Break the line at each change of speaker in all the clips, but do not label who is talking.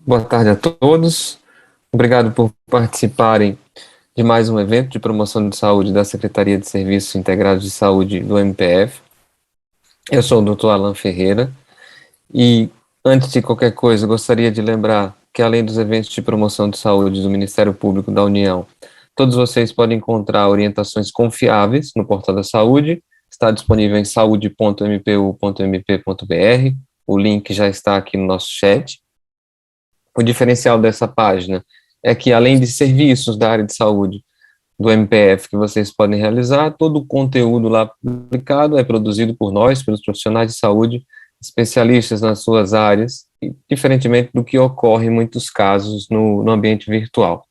Boa tarde a todos. Obrigado por participarem de mais um evento de promoção de saúde da Secretaria de Serviços Integrados de Saúde do MPF. Eu sou o Dr. Alan Ferreira e, antes de qualquer coisa, gostaria de lembrar que, além dos eventos de promoção de saúde do Ministério Público da União, todos vocês podem encontrar orientações confiáveis no Portal da Saúde. Está disponível em saude.mpu.mp.br. O link já está aqui no nosso chat. O diferencial dessa página é que, além de serviços da área de saúde do MPF que vocês podem realizar, todo o conteúdo lá publicado é produzido por nós, pelos profissionais de saúde, especialistas nas suas áreas, e, diferentemente do que ocorre em muitos casos no ambiente virtual.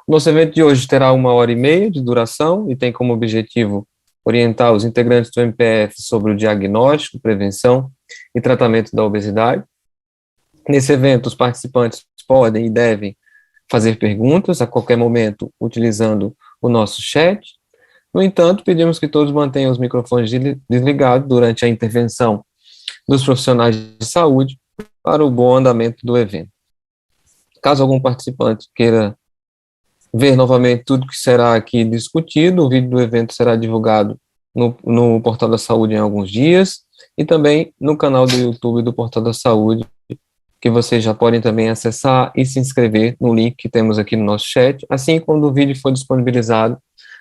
O nosso evento de hoje terá 1h30 de duração e tem como objetivo orientar os integrantes do MPF sobre o diagnóstico, prevenção e tratamento da obesidade. Nesse evento, os participantes podem e devem fazer perguntas a qualquer momento utilizando o nosso chat. No entanto, pedimos que todos mantenham os microfones desligados durante a intervenção dos profissionais de saúde para o bom andamento do evento. Caso algum participante queira ver novamente tudo que será aqui discutido, o vídeo do evento será divulgado no Portal da Saúde em alguns dias e também no canal do YouTube do Portal da Saúde, que vocês já podem também acessar e se inscrever no link que temos aqui no nosso chat. Assim, quando o vídeo for disponibilizado,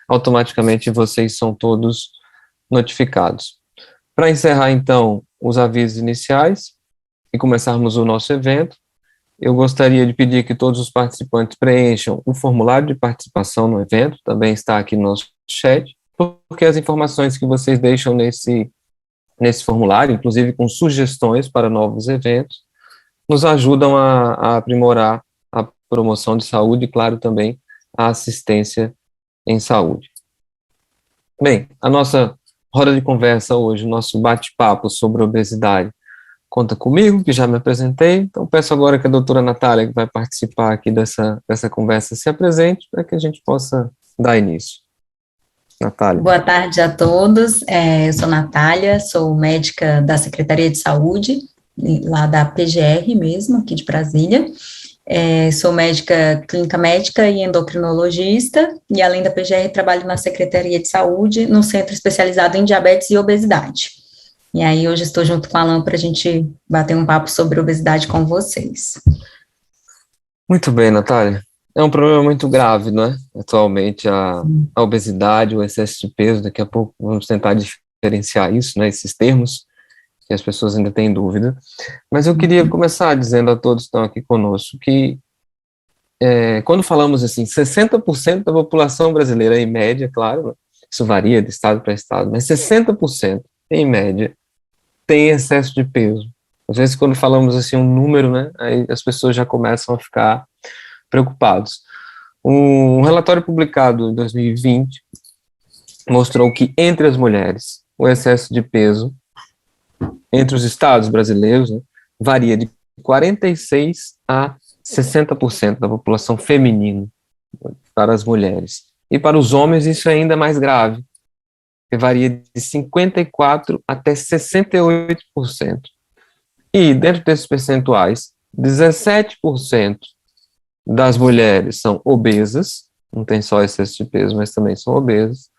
automaticamente vocês são todos notificados. Para encerrar, então, os avisos iniciais e começarmos o nosso evento, eu gostaria de pedir que todos os participantes preencham o formulário de participação no evento, também está aqui no nosso chat, porque as informações que vocês deixam nesse formulário, inclusive com sugestões para novos eventos, nos ajudam a aprimorar a promoção de saúde e, claro, também a assistência em saúde. Bem, a nossa roda de conversa hoje, o nosso bate-papo sobre obesidade, conta comigo, que já me apresentei, então peço agora que a doutora Natália, que vai participar aqui dessa conversa, se apresente para que a gente possa dar início. Natália.
Boa tarde a todos, eu sou Natália, sou médica da Secretaria de Saúde, lá da PGR mesmo, aqui de Brasília. Sou médica, clínica médica e endocrinologista, e além da PGR, trabalho na Secretaria de Saúde, no Centro Especializado em Diabetes e Obesidade. E aí, hoje estou junto com a Alan para a gente bater um papo sobre obesidade com vocês.
Muito bem, Natália. É um problema muito grave, não é? Atualmente, a obesidade, o excesso de peso, daqui a pouco vamos tentar diferenciar isso, né, esses termos, que as pessoas ainda têm dúvida, mas eu queria começar dizendo a todos que estão aqui conosco que, quando falamos assim, 60% da população brasileira, em média, claro, isso varia de estado para estado, mas 60%, em média, tem excesso de peso. Às vezes, quando falamos assim um número, né, aí as pessoas já começam a ficar preocupados. Um relatório publicado em 2020 mostrou que, entre as mulheres, o excesso de peso entre os estados brasileiros, né, varia de 46% a 60% da população feminina para as mulheres. E para os homens isso é ainda mais grave, que varia de 54% até 68%. E dentro desses percentuais, 17% das mulheres são obesas, não tem só excesso de peso, mas também são obesas.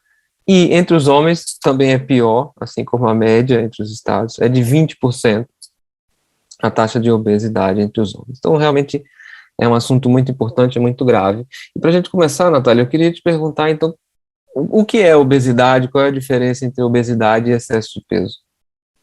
E entre os homens também é pior, assim como a média entre os estados, é de 20% a taxa de obesidade entre os homens. Então, realmente, é um assunto muito importante, é muito grave. E para a gente começar, Natália, eu queria te perguntar, então, o que é obesidade, qual é a diferença entre obesidade e excesso de peso?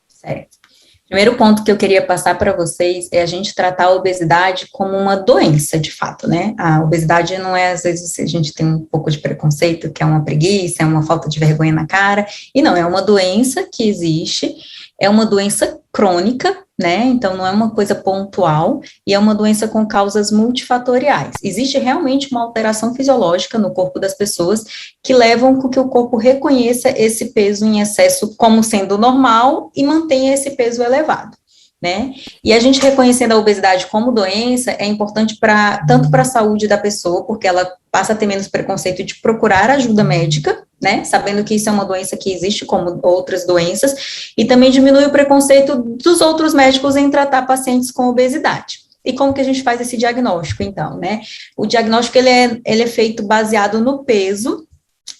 Certo. Primeiro ponto que eu queria passar para vocês é a gente tratar a obesidade como uma doença, de fato, né? A obesidade não é, às vezes, a gente tem um pouco de preconceito, que é uma preguiça, é uma falta de vergonha na cara, e não, é uma doença que existe, é uma doença crônica, né? Então, não é uma coisa pontual, e é uma doença com causas multifatoriais. Existe realmente uma alteração fisiológica no corpo das pessoas que levam com que o corpo reconheça esse peso em excesso como sendo normal e mantenha esse peso elevado, né? E a gente reconhecendo a obesidade como doença é importante tanto para a saúde da pessoa, porque ela passa a ter menos preconceito de procurar ajuda médica, né, sabendo que isso é uma doença que existe como outras doenças, e também diminui o preconceito dos outros médicos em tratar pacientes com obesidade. E como que a gente faz esse diagnóstico, então, né? O diagnóstico, ele é feito baseado no peso,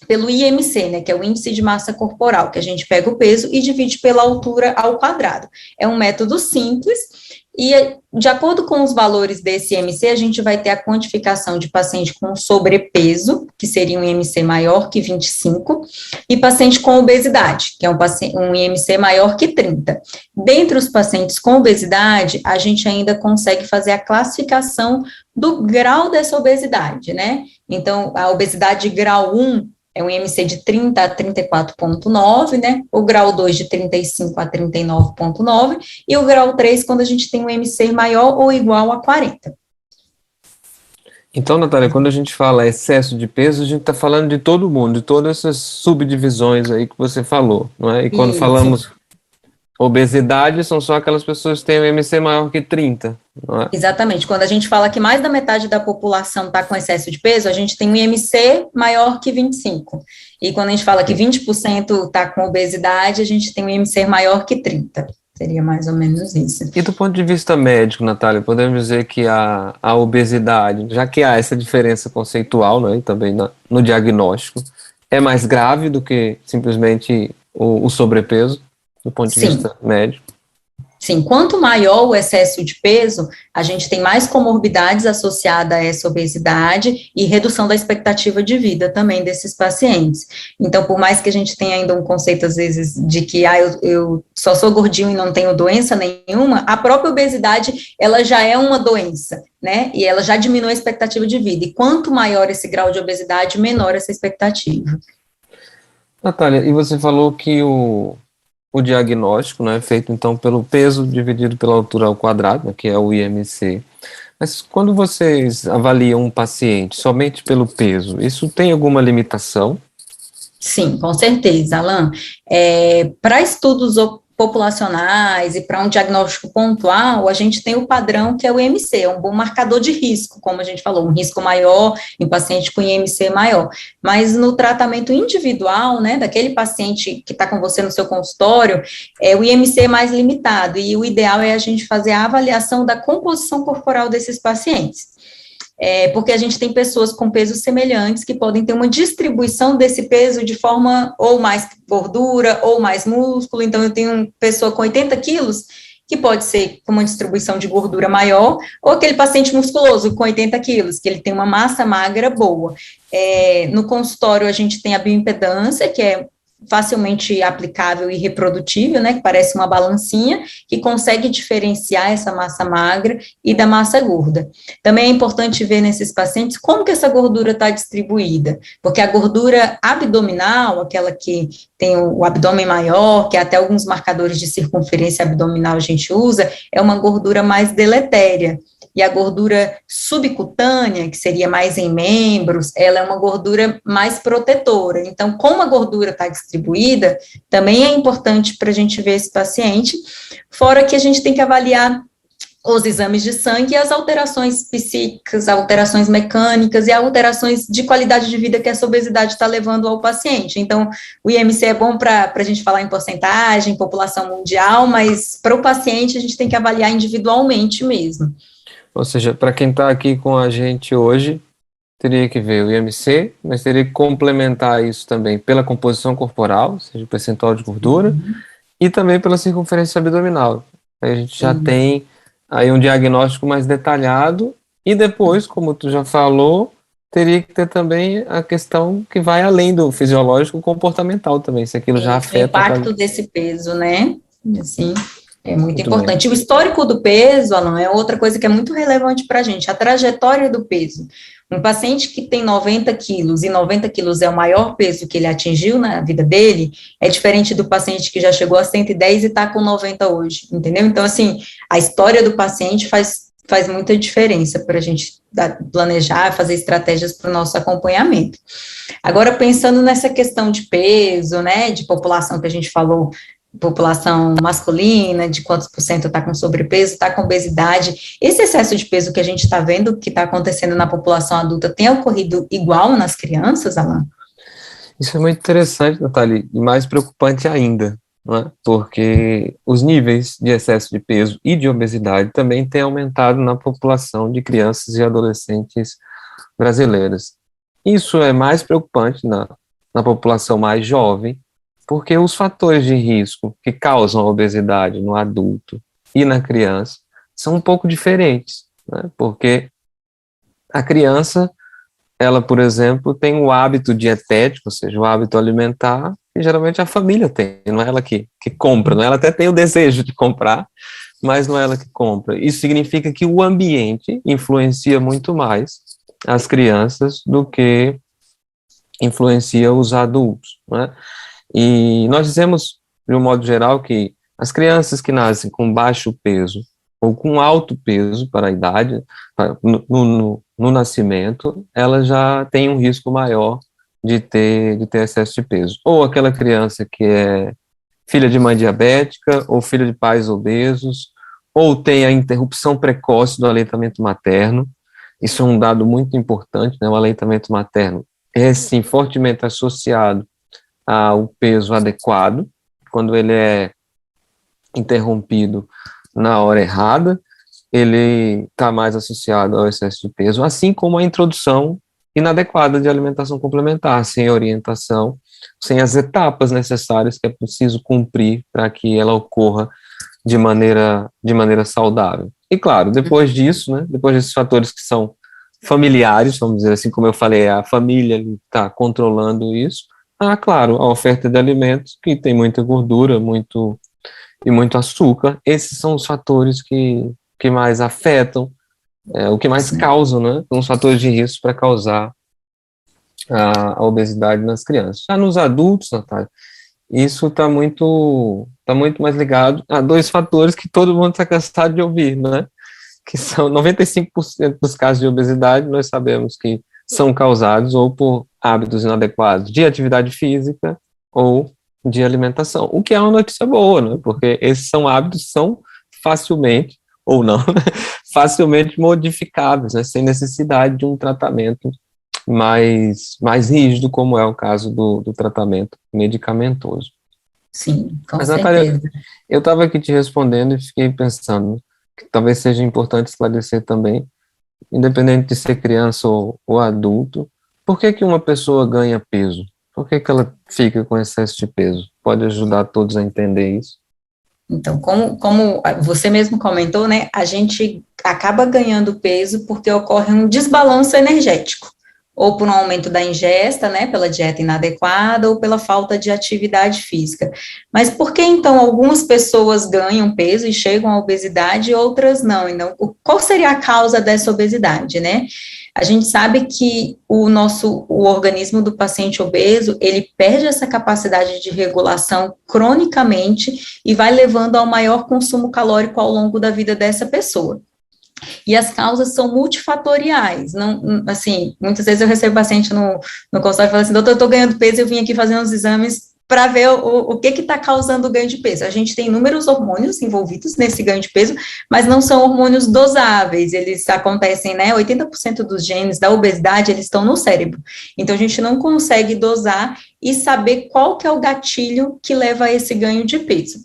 pelo IMC, né, que é o índice de massa corporal, que a gente pega o peso e divide pela altura ao quadrado. É um método simples, e de acordo com os valores desse IMC, a gente vai ter a quantificação de paciente com sobrepeso, que seria um IMC maior que 25, e paciente com obesidade, que é um IMC maior que 30. Dentre os pacientes com obesidade, a gente ainda consegue fazer a classificação do grau dessa obesidade, né? Então, a obesidade grau 1 é um IMC de 30 a 34,9, né? O grau 2 de 35 a 39,9, e o grau 3 quando a gente tem um IMC maior ou igual a 40.
Então, Natália, quando a gente fala excesso de peso, a gente está falando de todo mundo, de todas essas subdivisões aí que você falou, não é? E quando falamos obesidade, são só aquelas pessoas que têm um IMC maior que 30, não é?
Exatamente. Quando a gente fala que mais da metade da população está com excesso de peso, a gente tem um IMC maior que 25. E quando a gente fala que 20% está com obesidade, a gente tem um IMC maior que 30. Seria mais ou menos isso.
E do ponto de vista médico, Natália, podemos dizer que a obesidade, já que há essa diferença conceitual, né, e também no diagnóstico, é mais grave do que simplesmente o sobrepeso, do ponto de vista médico?
Sim, quanto maior o excesso de peso, a gente tem mais comorbidades associadas a essa obesidade e redução da expectativa de vida também desses pacientes. Então, por mais que a gente tenha ainda um conceito, às vezes, de que eu só sou gordinho e não tenho doença nenhuma, a própria obesidade, ela já é uma doença, né? E ela já diminui a expectativa de vida. E quanto maior esse grau de obesidade, menor essa expectativa.
Natália, e você falou que o diagnóstico, né, é feito então pelo peso dividido pela altura ao quadrado, né, que é o IMC. Mas quando vocês avaliam um paciente somente pelo peso, isso tem alguma limitação?
Sim, com certeza, Alan. Para estudos populacionais e para um diagnóstico pontual, a gente tem o padrão que é o IMC, é um bom marcador de risco, como a gente falou, um risco maior em paciente com IMC maior. Mas no tratamento individual, né, daquele paciente que está com você no seu consultório, o IMC é mais limitado, e o ideal é a gente fazer a avaliação da composição corporal desses pacientes. Porque a gente tem pessoas com pesos semelhantes que podem ter uma distribuição desse peso de forma ou mais gordura ou mais músculo. Então, eu tenho uma pessoa com 80 quilos que pode ser com uma distribuição de gordura maior, ou aquele paciente musculoso com 80 quilos, que ele tem uma massa magra boa. No consultório, a gente tem a bioimpedância, que é facilmente aplicável e reprodutível, né, que parece uma balancinha, que consegue diferenciar essa massa magra e da massa gorda. Também é importante ver nesses pacientes como que essa gordura está distribuída, porque a gordura abdominal, aquela que tem o abdômen maior, que até alguns marcadores de circunferência abdominal a gente usa, é uma gordura mais deletéria. E a gordura subcutânea, que seria mais em membros, ela é uma gordura mais protetora. Então, como a gordura está distribuída, também é importante para a gente ver esse paciente, fora que a gente tem que avaliar os exames de sangue e as alterações psíquicas, alterações mecânicas e alterações de qualidade de vida que essa obesidade está levando ao paciente. Então, o IMC é bom para a gente falar em porcentagem, população mundial, mas para o paciente a gente tem que avaliar individualmente mesmo.
Ou seja, para quem está aqui com a gente hoje, teria que ver o IMC, mas teria que complementar isso também pela composição corporal, ou seja, o percentual de gordura, e também pela circunferência abdominal. Aí a gente já tem aí um diagnóstico mais detalhado, e depois, como tu já falou, teria que ter também a questão que vai além do fisiológico, comportamental também, se aquilo já afeta...
O impacto desse peso, né? Assim... É muito importante. O histórico do peso, Alan, é outra coisa que é muito relevante para a gente, a trajetória do peso. Um paciente que tem 90 quilos, e 90 quilos é o maior peso que ele atingiu na vida dele, é diferente do paciente que já chegou a 110 e está com 90 hoje, entendeu? Então, assim, a história do paciente faz muita diferença para a gente planejar, fazer estratégias para o nosso acompanhamento. Agora, pensando nessa questão de peso, né, de população que a gente falou, população masculina, de quantos por cento está com sobrepeso, está com obesidade, esse excesso de peso que a gente está vendo que está acontecendo na população adulta tem ocorrido igual nas crianças, Alan?
Isso é muito interessante, Natália, e mais preocupante ainda, não é? Porque os níveis de excesso de peso e de obesidade também têm aumentado na população de crianças e adolescentes brasileiras. Isso é mais preocupante na população mais jovem, porque os fatores de risco que causam a obesidade no adulto e na criança são um pouco diferentes, né? Porque a criança, ela, por exemplo, tem o hábito dietético, ou seja, o hábito alimentar, que geralmente a família tem, não é ela que compra, não é? Ela até tem o desejo de comprar, mas não é ela que compra. Isso significa que o ambiente influencia muito mais as crianças do que influencia os adultos, né? E nós dizemos, de um modo geral, que as crianças que nascem com baixo peso ou com alto peso para a idade, no nascimento, elas já têm um risco maior de ter excesso de peso. Ou aquela criança que é filha de mãe diabética, ou filha de pais obesos, ou tem a interrupção precoce do aleitamento materno. Isso é um dado muito importante, né? O aleitamento materno é, sim, fortemente associado ao peso adequado, quando ele é interrompido na hora errada, ele está mais associado ao excesso de peso, assim como a introdução inadequada de alimentação complementar, sem orientação, sem as etapas necessárias que é preciso cumprir para que ela ocorra de maneira saudável. E claro, depois disso, né, depois desses fatores que são familiares, vamos dizer assim, como eu falei, a família está controlando isso, claro, a oferta de alimentos que tem muita gordura, muito açúcar, esses são os fatores que mais afetam, o que mais causam, né, são os fatores de risco para causar a obesidade nas crianças. Já nos adultos, Natália, isso tá muito mais ligado a dois fatores que todo mundo está cansado de ouvir, né? Que são 95% dos casos de obesidade, nós sabemos que são causados ou por hábitos inadequados de atividade física ou de alimentação, o que é uma notícia boa, né? Porque esses são hábitos que são facilmente, ou não, facilmente modificáveis, né? Sem necessidade de um tratamento mais rígido, como é o caso do tratamento medicamentoso.
Sim, com
Mas, Natália,
certeza.
eu estava aqui te respondendo e fiquei pensando que talvez seja importante esclarecer também, independente de ser criança ou adulto, por que que uma pessoa ganha peso? Por que que ela fica com excesso de peso? Pode ajudar todos a entender isso?
Então, como você mesmo comentou, né, a gente acaba ganhando peso porque ocorre um desbalanço energético, ou por um aumento da ingesta, né, pela dieta inadequada, ou pela falta de atividade física. Mas por que, então, algumas pessoas ganham peso e chegam à obesidade e outras não? Então, qual seria a causa dessa obesidade, né? A gente sabe que o organismo do paciente obeso, ele perde essa capacidade de regulação cronicamente e vai levando ao maior consumo calórico ao longo da vida dessa pessoa. E as causas são multifatoriais, não, assim, muitas vezes eu recebo paciente no consultório e falo assim, doutor, eu estou ganhando peso, eu vim aqui fazer uns exames para ver o que está causando o ganho de peso. A gente tem inúmeros hormônios envolvidos nesse ganho de peso, mas não são hormônios dosáveis, eles acontecem, né, 80% dos genes da obesidade, eles estão no cérebro, então a gente não consegue dosar e saber qual que é o gatilho que leva a esse ganho de peso.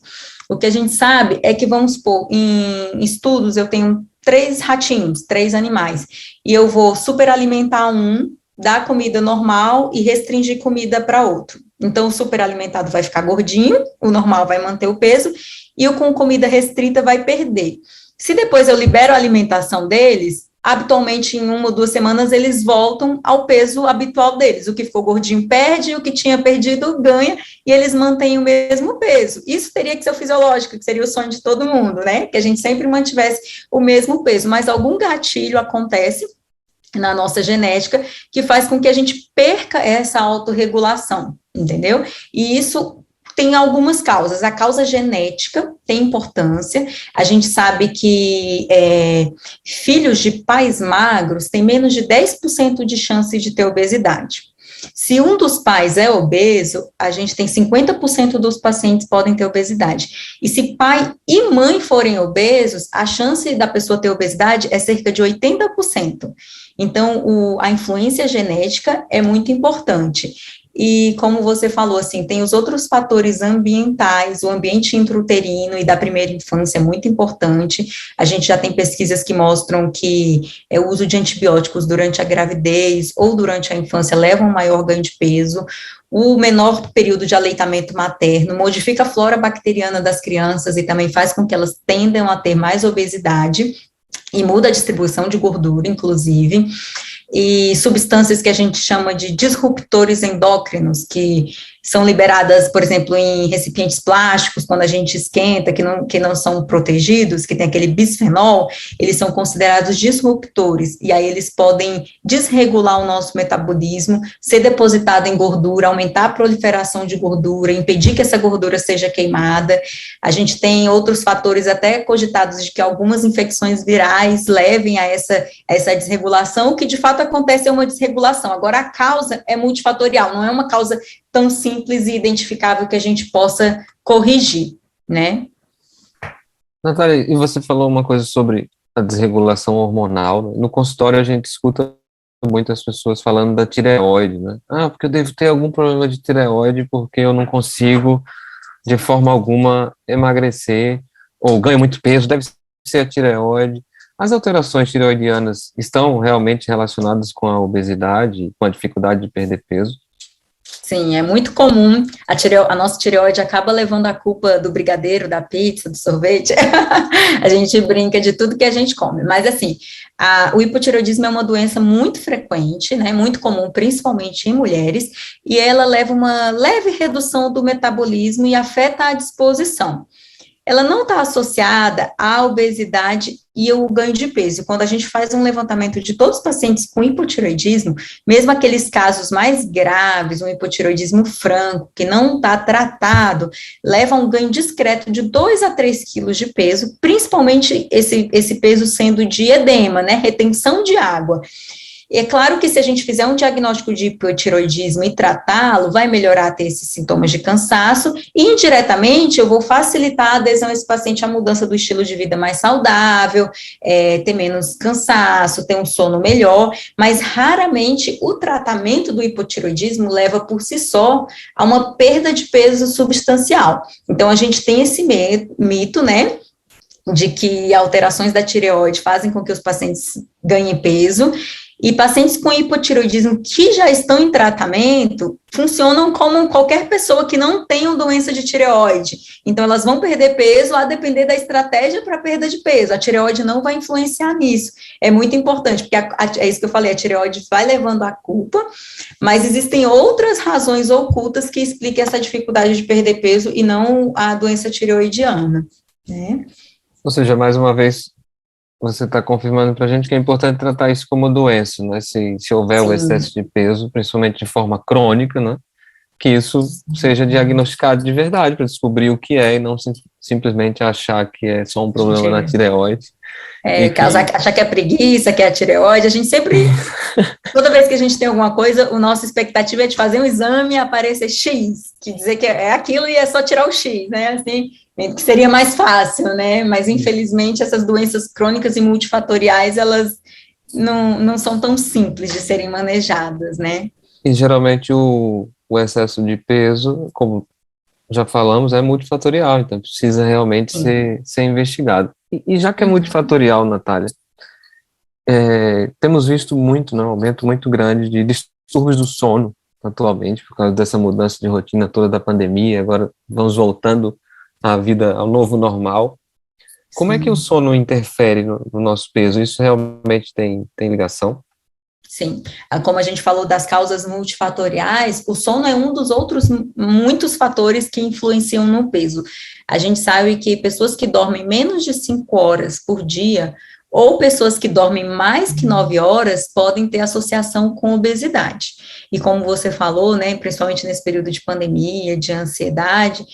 O que a gente sabe é que, vamos supor, em estudos, eu tenho 3 ratinhos, 3 animais, e eu vou superalimentar um, dar comida normal e restringir comida para outro. Então, o superalimentado vai ficar gordinho, o normal vai manter o peso, e o com comida restrita vai perder. Se depois eu libero a alimentação deles, habitualmente em 1 ou 2 semanas eles voltam ao peso habitual deles. O que ficou gordinho perde, o que tinha perdido ganha, e eles mantêm o mesmo peso. Isso teria que ser o fisiológico, que seria o sonho de todo mundo, né? Que a gente sempre mantivesse o mesmo peso, mas algum gatilho acontece na nossa genética que faz com que a gente perca essa autorregulação, entendeu? E isso tem algumas causas. A causa genética tem importância. A gente sabe que filhos de pais magros têm menos de 10% de chance de ter obesidade. Se um dos pais é obeso, a gente tem 50% dos pacientes podem ter obesidade. E se pai e mãe forem obesos, a chance da pessoa ter obesidade é cerca de 80%. Então, a influência genética é muito importante. e como você falou, assim, tem os outros fatores ambientais, o ambiente intrauterino e da primeira infância é muito importante. A gente já tem pesquisas que mostram que o uso de antibióticos durante a gravidez ou durante a infância leva a um maior ganho de peso. O menor período de aleitamento materno modifica a flora bacteriana das crianças e também faz com que elas tendam a ter mais obesidade e muda a distribuição de gordura, inclusive, e substâncias que a gente chama de disruptores endócrinos, que são liberadas, por exemplo, em recipientes plásticos, quando a gente esquenta, que não são protegidos, que tem aquele bisfenol, eles são considerados disruptores, e aí eles podem desregular o nosso metabolismo, ser depositado em gordura, aumentar a proliferação de gordura, impedir que essa gordura seja queimada. A gente tem outros fatores até cogitados de que algumas infecções virais levem a essa desregulação, que de fato acontece uma desregulação. Agora, a causa é multifatorial, não é uma causa tão simples e identificável que a gente possa corrigir, né?
Natália, e você falou uma coisa sobre a desregulação hormonal, né? No consultório a gente escuta muitas pessoas falando da tireoide, né? Ah, porque eu devo ter algum problema de tireoide porque eu não consigo, de forma alguma, emagrecer, ou ganho muito peso, deve ser a tireoide. As alterações tireoidianas estão realmente relacionadas com a obesidade, com a dificuldade de perder peso?
Sim, é muito comum, a nossa tireoide acaba levando a culpa do brigadeiro, da pizza, do sorvete, a gente brinca de tudo que a gente come, mas assim, o hipotireoidismo é uma doença muito frequente, né, muito comum, principalmente em mulheres, e ela leva uma leve redução do metabolismo e afeta a disposição. Ela não está associada à obesidade e ao ganho de peso. E quando a gente faz um levantamento de todos os pacientes com hipotireoidismo, mesmo aqueles casos mais graves, um hipotireoidismo franco, que não está tratado, leva a um ganho discreto de 2 a 3 quilos de peso, principalmente esse peso sendo de edema, né, retenção de água. E é claro que se a gente fizer um diagnóstico de hipotireoidismo e tratá-lo, vai melhorar a ter esses sintomas de cansaço, e indiretamente eu vou facilitar a adesão a esse paciente à mudança do estilo de vida mais saudável, ter menos cansaço, ter um sono melhor, mas raramente o tratamento do hipotireoidismo leva por si só a uma perda de peso substancial. Então a gente tem esse mito, né, de que alterações da tireoide fazem com que os pacientes ganhem peso, e pacientes com hipotireoidismo que já estão em tratamento funcionam como qualquer pessoa que não tenha doença de tireoide. Então, elas vão perder peso a depender da estratégia para perda de peso. A tireoide não vai influenciar nisso. É muito importante, porque é isso que eu falei, a tireoide vai levando a culpa, mas existem outras razões ocultas que expliquem essa dificuldade de perder peso e não a doença tireoidiana, né?
Ou seja, mais uma vez, você está confirmando para a gente que é importante tratar isso como doença, né? Se houver o excesso de peso, principalmente de forma crônica, né? Que isso seja diagnosticado de verdade, para descobrir o que é e não simplesmente achar que é só um problema na tireoide.
Achar que é preguiça, que é a tireoide, a gente sempre, toda vez que a gente tem alguma coisa, a nossa expectativa é de fazer um exame e aparecer X, que dizer que é aquilo e é só tirar o X, né? Assim, que seria mais fácil, né? Mas, infelizmente, essas doenças crônicas e multifatoriais, elas não são tão simples de serem manejadas, né?
E, geralmente, o excesso de peso, como já falamos, é multifatorial, então precisa realmente ser investigado. E já que é multifatorial, Natália, temos visto muito, né, um aumento muito grande de distúrbios do sono, atualmente, por causa dessa mudança de rotina toda da pandemia, agora vamos voltando à vida, ao novo normal. Como é que o sono interfere no nosso peso? Isso realmente tem ligação?
Sim, como a gente falou das causas multifatoriais, o sono é um dos outros muitos fatores que influenciam no peso. A gente sabe que pessoas que dormem menos de 5 horas por dia, ou pessoas que dormem mais que 9 horas, podem ter associação com obesidade. E como você falou, né, principalmente nesse período de pandemia, de ansiedade,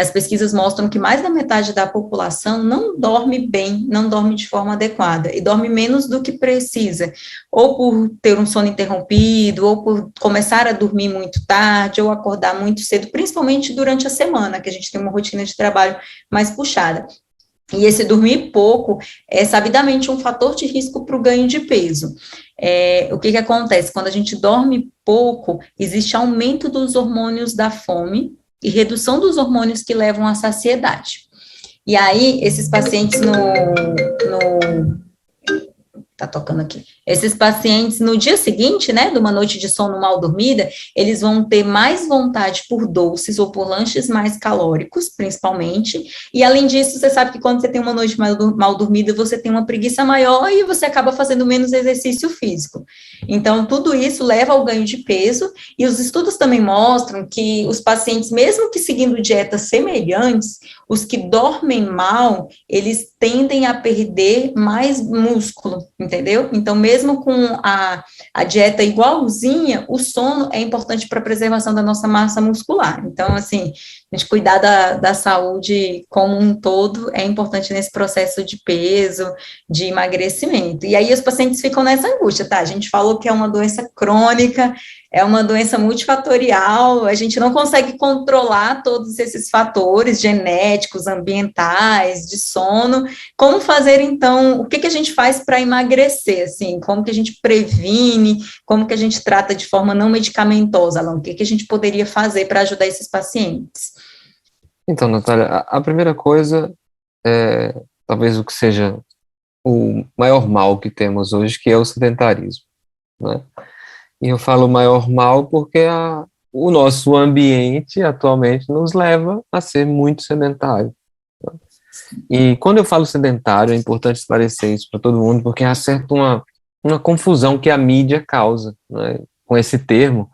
as pesquisas mostram que mais da metade da população não dorme bem, não dorme de forma adequada, e dorme menos do que precisa, ou por ter um sono interrompido, ou por começar a dormir muito tarde, ou acordar muito cedo, principalmente durante a semana, que a gente tem uma rotina de trabalho mais puxada. E esse dormir pouco é sabidamente um fator de risco para o ganho de peso. O que acontece? Quando a gente dorme pouco, existe aumento dos hormônios da fome e redução dos hormônios que levam à saciedade. E aí, esses pacientes tá tocando aqui. Esses pacientes, no dia seguinte, né, de uma noite de sono mal dormida, eles vão ter mais vontade por doces ou por lanches mais calóricos, principalmente, e além disso, você sabe que quando você tem uma noite mal dormida, você tem uma preguiça maior e você acaba fazendo menos exercício físico. Então, tudo isso leva ao ganho de peso, e os estudos também mostram que os pacientes, mesmo que seguindo dietas semelhantes, os que dormem mal, eles tendem a perder mais músculo, entendeu? Então, mesmo com a dieta igualzinha, o sono é importante para a preservação da nossa massa muscular. Então, assim, a gente cuidar da saúde como um todo é importante nesse processo de peso, de emagrecimento. E aí os pacientes ficam nessa angústia, tá? A gente falou que é uma doença crônica, é uma doença multifatorial, a gente não consegue controlar todos esses fatores genéticos, ambientais, de sono. Como fazer, então, o que a gente faz para emagrecer, assim? Como que a gente previne, como que a gente trata de forma não medicamentosa, Alan? O que a gente poderia fazer para ajudar esses pacientes?
Então, Natália, a primeira coisa é talvez o que seja o maior mal que temos hoje, que é o sedentarismo, né? E eu falo maior mal porque o nosso ambiente atualmente nos leva a ser muito sedentário. E quando eu falo sedentário, é importante esclarecer isso para todo mundo, porque há certa uma confusão que a mídia causa, né, com esse termo,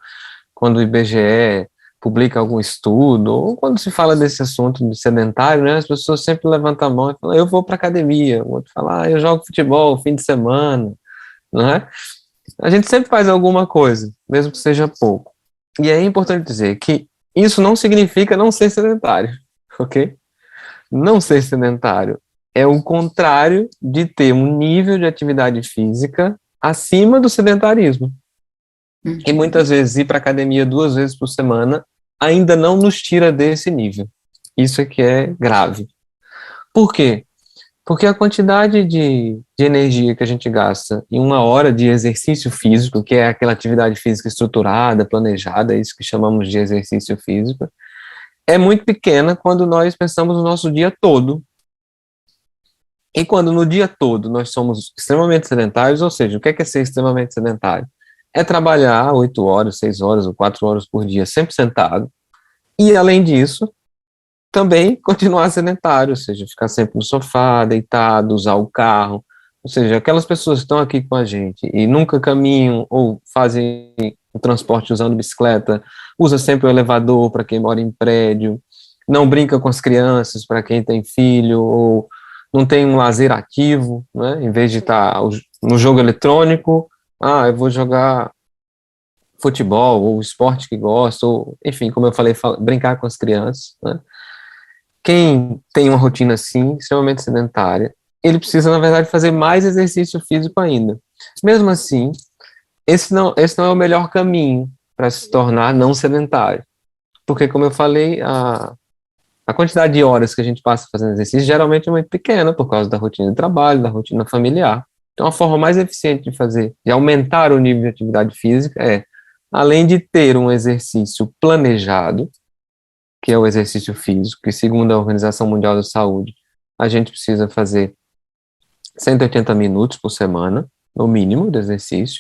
quando o IBGE publica algum estudo, ou quando se fala desse assunto de sedentário, né, as pessoas sempre levantam a mão e falam, eu vou para academia, o outro fala, eu jogo futebol fim de semana, né? A gente sempre faz alguma coisa, mesmo que seja pouco. E é importante dizer que isso não significa não ser sedentário, ok? Não ser sedentário é o contrário de ter um nível de atividade física acima do sedentarismo. E muitas vezes ir para a academia 2 vezes por semana ainda não nos tira desse nível. Isso é que é grave. Por quê? Porque a quantidade de energia que a gente gasta em 1 hora de exercício físico, que é aquela atividade física estruturada, planejada, é isso que chamamos de exercício físico, é muito pequena quando nós pensamos no nosso dia todo. E quando no dia todo nós somos extremamente sedentários, ou seja, o que é ser extremamente sedentário? É trabalhar 8 horas, 6 horas ou 4 horas por dia, sempre sentado, e além disso, também continuar sedentário, ou seja, ficar sempre no sofá, deitado, usar o carro, ou seja, aquelas pessoas que estão aqui com a gente e nunca caminham ou fazem o transporte usando bicicleta, usa sempre o elevador para quem mora em prédio, não brinca com as crianças para quem tem filho, ou não tem um lazer ativo, né, em vez de estar no jogo eletrônico, eu vou jogar futebol, ou esporte que gosta, ou, enfim, como eu falei, brincar com as crianças, né. Quem tem uma rotina assim, extremamente sedentária, ele precisa, na verdade, fazer mais exercício físico ainda. Mesmo assim, esse não é o melhor caminho para se tornar não sedentário. Porque, como eu falei, a quantidade de horas que a gente passa fazendo exercício geralmente é muito pequena, por causa da rotina de trabalho, da rotina familiar. Então, a forma mais eficiente de aumentar o nível de atividade física é, além de ter um exercício planejado, que é o exercício físico, que segundo a Organização Mundial da Saúde, a gente precisa fazer 180 minutos por semana, no mínimo, de exercício.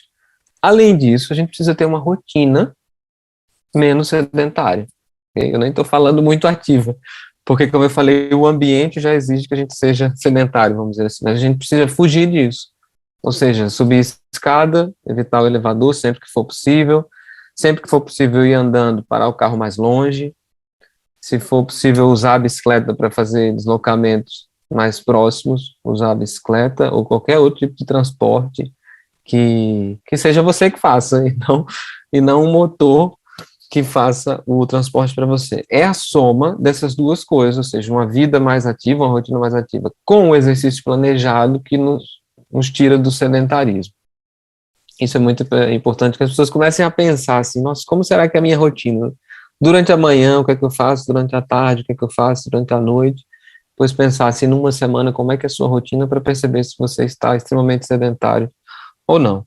Além disso, a gente precisa ter uma rotina menos sedentária. Okay? Eu nem estou falando muito ativa, porque, como eu falei, o ambiente já exige que a gente seja sedentário, vamos dizer assim. A gente precisa fugir disso. Ou seja, subir escada, evitar o elevador sempre que for possível ir andando, parar o carro mais longe, se for possível usar a bicicleta para fazer deslocamentos mais próximos, usar a bicicleta ou qualquer outro tipo de transporte que seja você que faça, e não um motor que faça o transporte para você. É a soma dessas duas coisas, ou seja, uma vida mais ativa, uma rotina mais ativa, com o exercício planejado que nos tira do sedentarismo. Isso é muito importante, que as pessoas comecem a pensar assim, nossa, como será que é a minha rotina? Durante a manhã, o que é que eu faço? Durante a tarde, o que é que eu faço? Durante a noite? Depois pensar assim, numa semana, como é que é a sua rotina para perceber se você está extremamente sedentário ou não.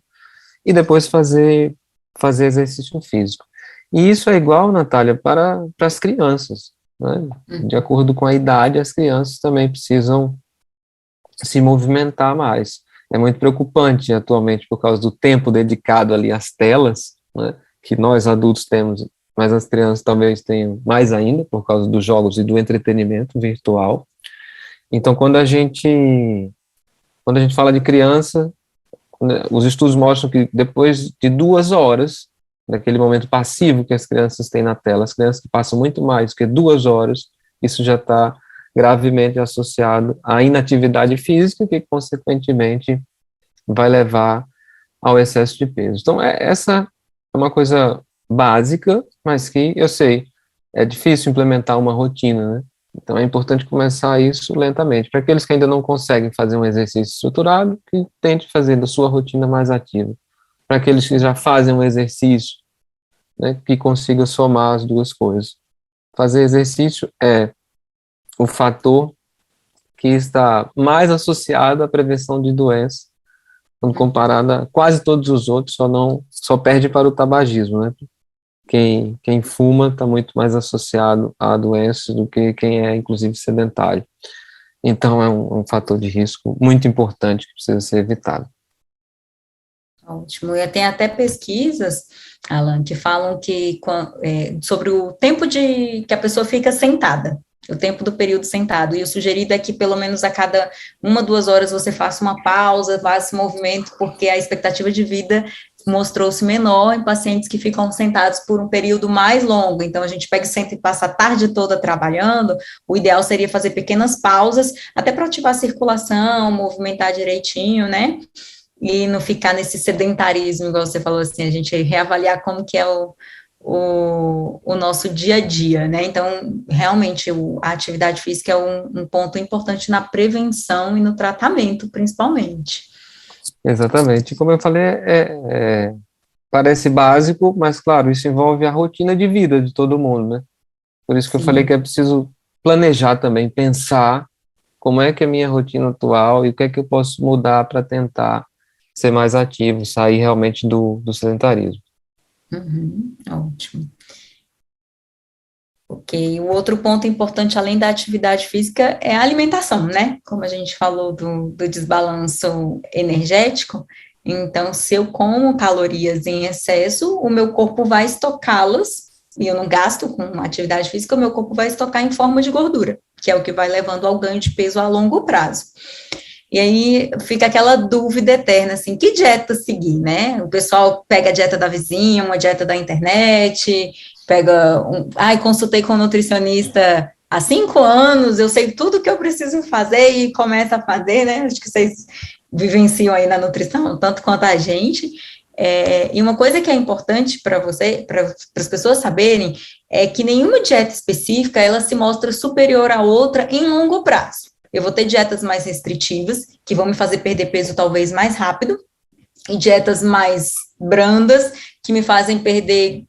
E depois fazer fazer exercício físico. E isso é igual, Natália, para as crianças, né? De acordo com a idade, as crianças também precisam se movimentar mais. É muito preocupante atualmente por causa do tempo dedicado ali às telas, né, que nós adultos temos, mas as crianças talvez tenham mais ainda por causa dos jogos e do entretenimento virtual. Então, quando a gente fala de criança, né, os estudos mostram que depois de 2 horas, daquele momento passivo que as crianças têm na tela, as crianças que passam muito mais que 2 horas, isso já está gravemente associado à inatividade física, que consequentemente vai levar ao excesso de peso. Então, essa é uma coisa básica, mas que eu sei, é difícil implementar uma rotina, né? Então, é importante começar isso lentamente. Para aqueles que ainda não conseguem fazer um exercício estruturado, que tente fazer da sua rotina mais ativa. Para aqueles que já fazem um exercício, né, que consiga somar as duas coisas. Fazer exercício é o fator que está mais associado à prevenção de doenças, quando comparado a quase todos os outros, só perde para o tabagismo, né? Quem fuma está muito mais associado a doenças do que quem é, inclusive, sedentário. Então, é um fator de risco muito importante que precisa ser evitado.
Ótimo. E tem até pesquisas, Alan, que falam que sobre o tempo que a pessoa fica sentada, o tempo do período sentado, e o sugerido é que pelo menos a cada 1, 2 horas você faça uma pausa, faça esse movimento, porque a expectativa de vida mostrou-se menor em pacientes que ficam sentados por um período mais longo. Então, a gente pega e senta e passa a tarde toda trabalhando, o ideal seria fazer pequenas pausas, até para ativar a circulação, movimentar direitinho, né? E não ficar nesse sedentarismo, igual você falou assim, a gente reavaliar como que é o nosso dia a dia, né? Então, realmente, a atividade física é um ponto importante na prevenção e no tratamento, principalmente.
Exatamente. Como eu falei, parece básico, mas, claro, isso envolve a rotina de vida de todo mundo, né? Por isso que eu falei que é preciso planejar também, pensar como é que é a minha rotina atual e o que é que eu posso mudar para tentar ser mais ativo, sair realmente do sedentarismo.
Ótimo. Ok, o outro ponto importante, além da atividade física, é a alimentação, né? Como a gente falou do desbalanço energético, então, se eu como calorias em excesso, o meu corpo vai estocá-las, e eu não gasto com atividade física, o meu corpo vai estocar em forma de gordura, que é o que vai levando ao ganho de peso a longo prazo. E aí fica aquela dúvida eterna, assim, que dieta seguir, né? O pessoal pega a dieta da vizinha, uma dieta da internet, consultei com um nutricionista há 5 anos, eu sei tudo que eu preciso fazer e começa a fazer, né? Acho que vocês vivenciam aí na nutrição, tanto quanto a gente. E uma coisa que é importante para as pessoas saberem, é que nenhuma dieta específica, ela se mostra superior à outra em longo prazo. Eu vou ter dietas mais restritivas, que vão me fazer perder peso talvez mais rápido, e dietas mais brandas, que me fazem perder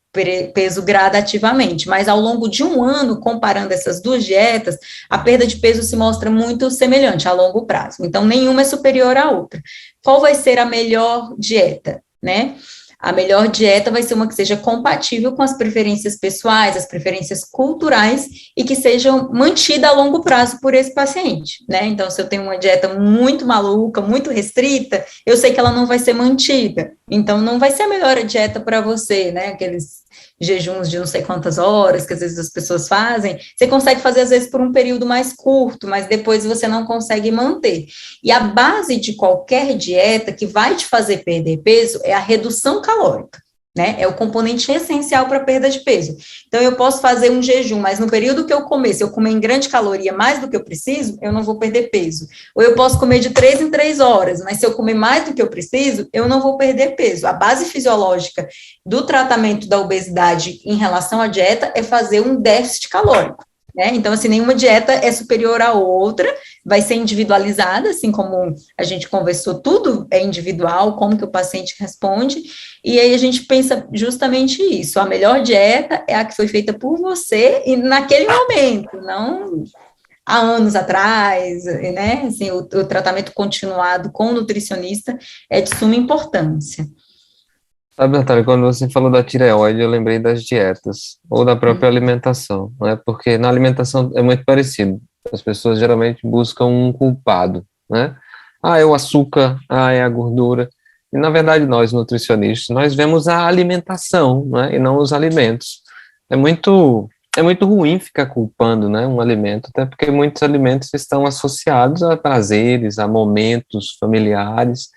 peso gradativamente. Mas ao longo de um ano, comparando essas duas dietas, a perda de peso se mostra muito semelhante a longo prazo. Então, nenhuma é superior à outra. Qual vai ser a melhor dieta, né? A melhor dieta vai ser uma que seja compatível com as preferências pessoais, as preferências culturais e que seja mantida a longo prazo por esse paciente, né? Então, se eu tenho uma dieta muito maluca, muito restrita, eu sei que ela não vai ser mantida. Então, não vai ser a melhor dieta para você, né? Aqueles jejuns de não sei quantas horas que às vezes as pessoas fazem, você consegue fazer às vezes por um período mais curto, mas depois você não consegue manter. E a base de qualquer dieta que vai te fazer perder peso é a redução calórica, né? É o componente essencial para a perda de peso. Então, eu posso fazer um jejum, mas no período que eu comer, se eu comer em grande caloria mais do que eu preciso, eu não vou perder peso. Ou eu posso comer de 3 em 3 horas, mas se eu comer mais do que eu preciso, eu não vou perder peso. A base fisiológica do tratamento da obesidade em relação à dieta é fazer um déficit calórico, né? Então, assim, nenhuma dieta é superior à outra, vai ser individualizada, assim como a gente conversou, tudo é individual, como que o paciente responde, e aí a gente pensa justamente isso, a melhor dieta é a que foi feita por você e naquele momento, não há anos atrás, né? Assim, o tratamento continuado com o nutricionista é de suma importância.
Sabe, Natália, quando você falou da tireoide, eu lembrei das dietas, ou da própria
Hum.
alimentação, né? Porque na alimentação é muito parecido. As pessoas geralmente buscam um culpado, né? Ah, é o açúcar, ah, é a gordura. E, na verdade, nós, nutricionistas, nós vemos a alimentação, né? E não os alimentos. É muito, é muito ruim ficar culpando, né, um alimento, até porque muitos alimentos estão associados a prazeres, a momentos familiares,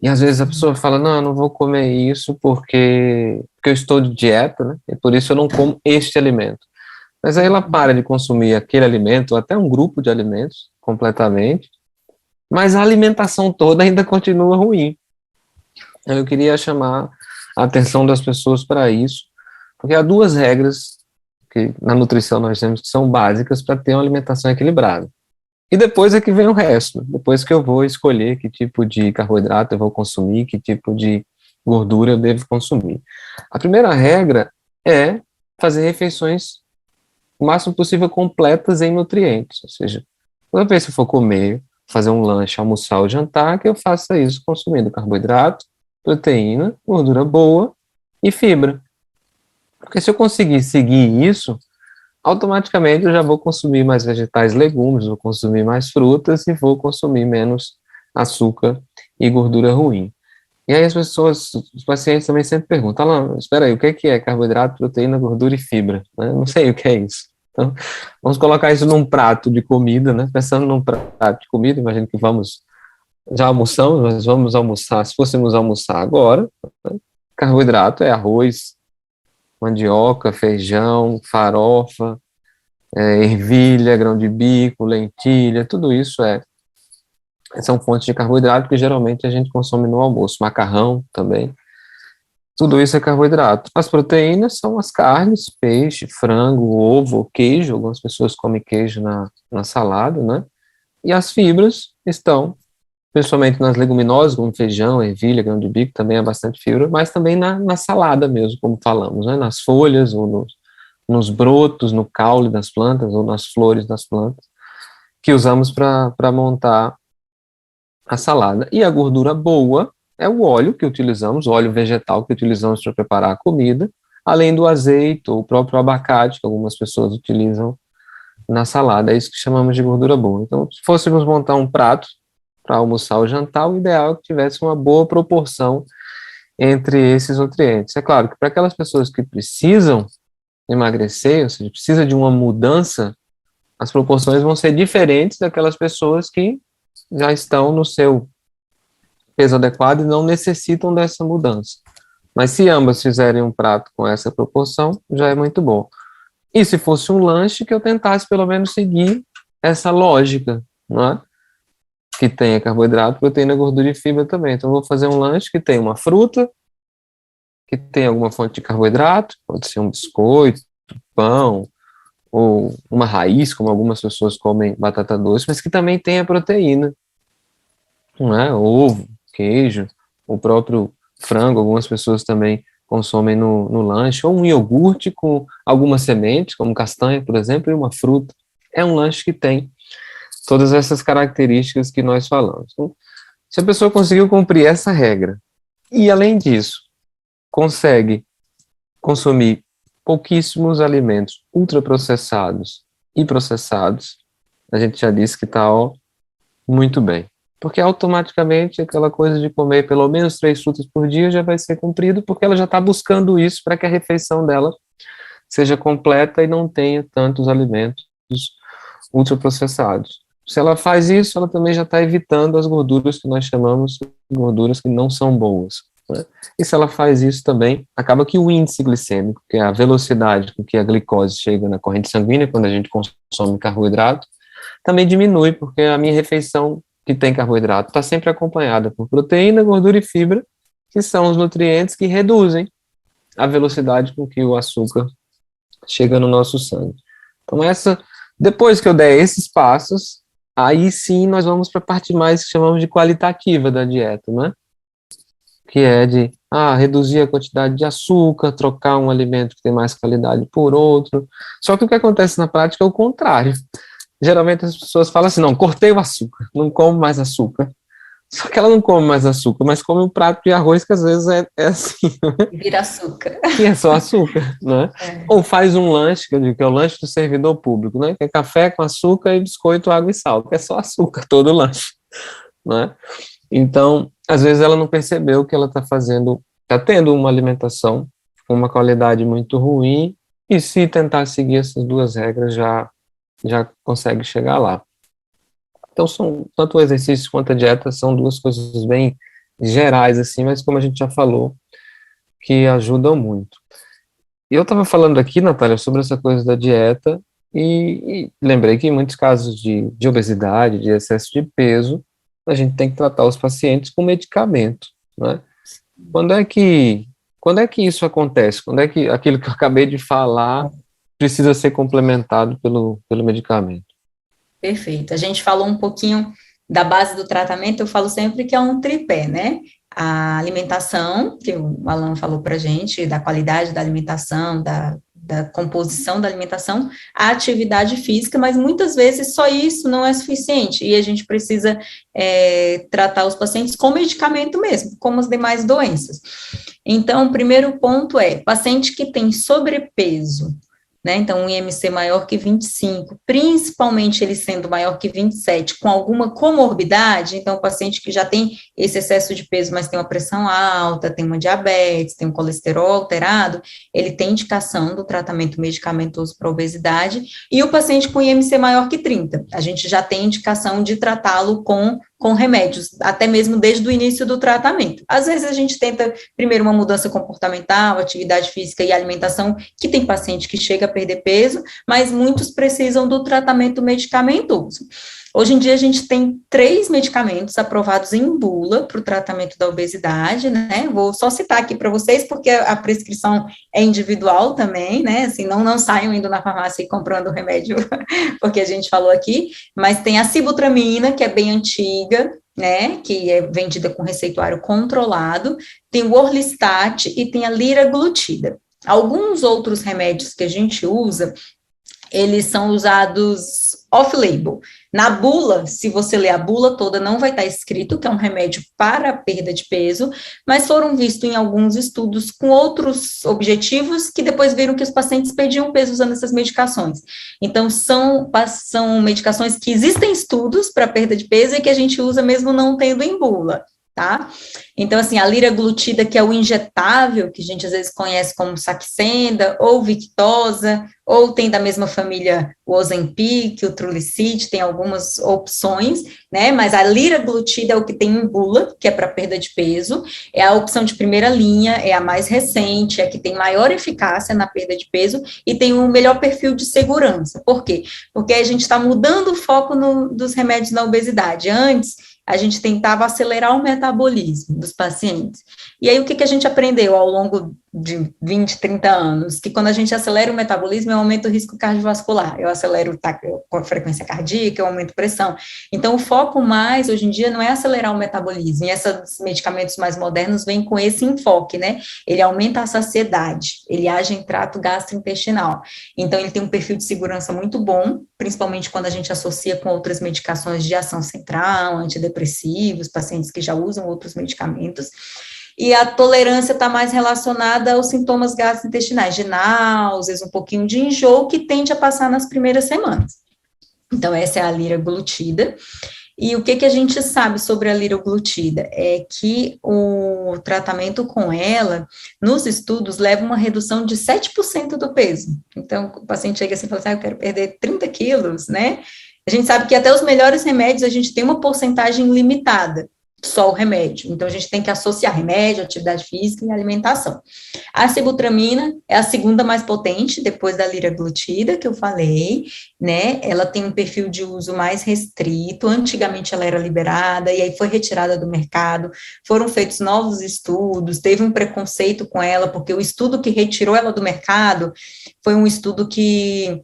e às vezes a pessoa fala, não, eu não vou comer isso porque eu estou de dieta, né? E por isso eu não como este alimento. Mas aí ela para de consumir aquele alimento, ou até um grupo de alimentos, completamente, mas a alimentação toda ainda continua ruim. Eu queria chamar a atenção das pessoas para isso, porque há duas regras que na nutrição nós temos que são básicas para ter uma alimentação equilibrada. E depois é que vem o resto. Depois que eu vou escolher que tipo de carboidrato eu vou consumir, que tipo de gordura eu devo consumir. A primeira regra é fazer refeições o máximo possível completas em nutrientes. Ou seja, toda vez que eu for comer, fazer um lanche, almoçar ou jantar, que eu faça isso consumindo carboidrato, proteína, gordura boa e fibra. Porque se eu conseguir seguir isso, automaticamente eu já vou consumir mais vegetais, legumes, vou consumir mais frutas e vou consumir menos açúcar e gordura ruim. E aí as pessoas, os pacientes também sempre perguntam, Alan, espera aí, o que é carboidrato, proteína, gordura e fibra? Né? Eu não sei o que é isso. Então, vamos colocar isso num prato de comida, né? Pensando num prato de comida, imagino que já almoçamos, mas vamos almoçar, se fôssemos almoçar agora, né? Carboidrato é arroz, mandioca, feijão, farofa, ervilha, grão de bico, lentilha, tudo isso são fontes de carboidrato que geralmente a gente consome no almoço, macarrão também, tudo isso é carboidrato. As proteínas são as carnes, peixe, frango, ovo, queijo, algumas pessoas comem queijo na salada, né? E as fibras estão, principalmente nas leguminosas, como feijão, ervilha, grão de bico, também é bastante fibra, mas também na salada mesmo, como falamos, né? Nas folhas ou nos brotos, no caule das plantas ou nas flores das plantas, que usamos para montar a salada. E a gordura boa é o óleo que utilizamos, o óleo vegetal que utilizamos para preparar a comida, além do azeite ou o próprio abacate, que algumas pessoas utilizam na salada. É isso que chamamos de gordura boa. Então, se fôssemos montar um prato para almoçar ou jantar, o ideal é que tivesse uma boa proporção entre esses nutrientes. É claro que para aquelas pessoas que precisam emagrecer, ou seja, precisa de uma mudança, as proporções vão ser diferentes daquelas pessoas que já estão no seu peso adequado e não necessitam dessa mudança. Mas se ambas fizerem um prato com essa proporção, já é muito bom. E se fosse um lanche, que eu tentasse pelo menos seguir essa lógica, não é? Que tenha carboidrato, proteína, gordura e fibra também. Então, eu vou fazer um lanche que tem uma fruta, que tem alguma fonte de carboidrato, pode ser um biscoito, pão, ou uma raiz, como algumas pessoas comem batata doce, mas que também tenha proteína, não é? Ovo, queijo, o próprio frango, algumas pessoas também consomem no lanche, ou um iogurte com algumas sementes, como castanha, por exemplo, e uma fruta. É um lanche que tem todas essas características que nós falamos. Então, se a pessoa conseguiu cumprir essa regra, e além disso, consegue consumir pouquíssimos alimentos ultraprocessados e processados, a gente já disse que está muito bem. Porque automaticamente aquela coisa de comer pelo menos 3 frutas por dia já vai ser cumprido, porque ela já está buscando isso para que a refeição dela seja completa e não tenha tantos alimentos ultraprocessados. Se ela faz isso, ela também já está evitando as gorduras que nós chamamos de gorduras que não são boas, né? E se ela faz isso também, acaba que o índice glicêmico, que é a velocidade com que a glicose chega na corrente sanguínea quando a gente consome carboidrato, também diminui, porque a minha refeição que tem carboidrato está sempre acompanhada por proteína, gordura e fibra, que são os nutrientes que reduzem a velocidade com que o açúcar chega no nosso sangue. Então, depois que eu der esses passos, aí sim nós vamos para a parte mais que chamamos de qualitativa da dieta, né? Que é de reduzir a quantidade de açúcar, trocar um alimento que tem mais qualidade por outro. Só que o que acontece na prática é o contrário. Geralmente as pessoas falam assim, não, cortei o açúcar, não como mais açúcar. Só que ela não come mais açúcar, mas come um prato de arroz que às vezes é assim,
Vira açúcar.
que é só açúcar, né?
É.
Ou faz um lanche, que eu digo que é o lanche do servidor público, né? Que é café com açúcar e biscoito, água e sal, que é só açúcar todo o lanche, né? Então, às vezes ela não percebeu que ela está tendo uma alimentação com uma qualidade muito ruim, e se tentar seguir essas duas regras, já consegue chegar lá. Então, tanto o exercício quanto a dieta são duas coisas bem gerais, assim, mas como a gente já falou, que ajudam muito. E eu estava falando aqui, Natália, sobre essa coisa da dieta, e lembrei que em muitos casos de obesidade, de excesso de peso, a gente tem que tratar os pacientes com medicamento, né? Quando é que, quando é que isso acontece? Quando é que aquilo que eu acabei de falar precisa ser complementado pelo medicamento?
Perfeito. A gente falou um pouquinho da base do tratamento, eu falo sempre que é um tripé, né? A alimentação, que o Alan falou para a gente, da qualidade da alimentação, da composição da alimentação, a atividade física, mas muitas vezes só isso não é suficiente, e a gente precisa tratar os pacientes com medicamento mesmo, como as demais doenças. Então, o primeiro ponto é, paciente que tem sobrepeso, né, então um IMC maior que 25, principalmente ele sendo maior que 27, com alguma comorbidade, então o paciente que já tem esse excesso de peso, mas tem uma pressão alta, tem uma diabetes, tem um colesterol alterado, ele tem indicação do tratamento medicamentoso para obesidade, e o paciente com IMC maior que 30, a gente já tem indicação de tratá-lo com remédios, até mesmo desde o início do tratamento. Às vezes a gente tenta, primeiro, uma mudança comportamental, atividade física e alimentação, que tem paciente que chega a perder peso, mas muitos precisam do tratamento medicamentoso. Hoje em dia a gente tem 3 medicamentos aprovados em bula para o tratamento da obesidade, né? Vou só citar aqui para vocês, porque a prescrição é individual também, né? Assim, não saiam indo na farmácia e comprando o remédio, porque a gente falou aqui, mas tem a sibutramina, que é bem antiga, né, que é vendida com receituário controlado, tem o Orlistat e tem a liraglutida. Alguns outros remédios que a gente usa, eles são usados off-label. Na bula, se você ler a bula toda, não vai estar escrito que é um remédio para a perda de peso, mas foram vistos em alguns estudos com outros objetivos que depois viram que os pacientes perdiam peso usando essas medicações. Então, são medicações que existem estudos para perda de peso e que a gente usa mesmo não tendo em bula. Tá? Então, assim, a liraglutida, que é o injetável, que a gente às vezes conhece como Saxenda, ou Victoza, ou tem da mesma família o Ozempic, o Trulicity, tem algumas opções, né, mas a liraglutida é o que tem em bula, que é para perda de peso, é a opção de primeira linha, é a mais recente, é a que tem maior eficácia na perda de peso e tem um melhor perfil de segurança. Por quê? Porque a gente está mudando o foco dos remédios na obesidade. Antes, a gente tentava acelerar o metabolismo dos pacientes. E aí, o que a gente aprendeu ao longo de 20, 30 anos? Que quando a gente acelera o metabolismo, eu aumento o risco cardiovascular, eu acelero a frequência cardíaca, eu aumento a pressão. Então, o foco mais, hoje em dia, não é acelerar o metabolismo, e esses medicamentos mais modernos vêm com esse enfoque, né? Ele aumenta a saciedade, ele age em trato gastrointestinal. Então, ele tem um perfil de segurança muito bom, principalmente quando a gente associa com outras medicações de ação central, antidepressivos, pacientes que já usam outros medicamentos, e a tolerância está mais relacionada aos sintomas gastrointestinais, de náuseas, um pouquinho de enjoo, que tende a passar nas primeiras semanas. Então, essa é a liraglutida. E o que a gente sabe sobre a liraglutida? É que o tratamento com ela, nos estudos, leva uma redução de 7% do peso. Então, o paciente chega assim e fala assim, eu quero perder 30 quilos, né? A gente sabe que até os melhores remédios, a gente tem uma porcentagem limitada, só o remédio. Então, a gente tem que associar remédio, atividade física e alimentação. A sibutramina é a segunda mais potente, depois da liraglutida, que eu falei, né? Ela tem um perfil de uso mais restrito. Antigamente, ela era liberada, e aí foi retirada do mercado. Foram feitos novos estudos, teve um preconceito com ela, porque o estudo que retirou ela do mercado foi um estudo que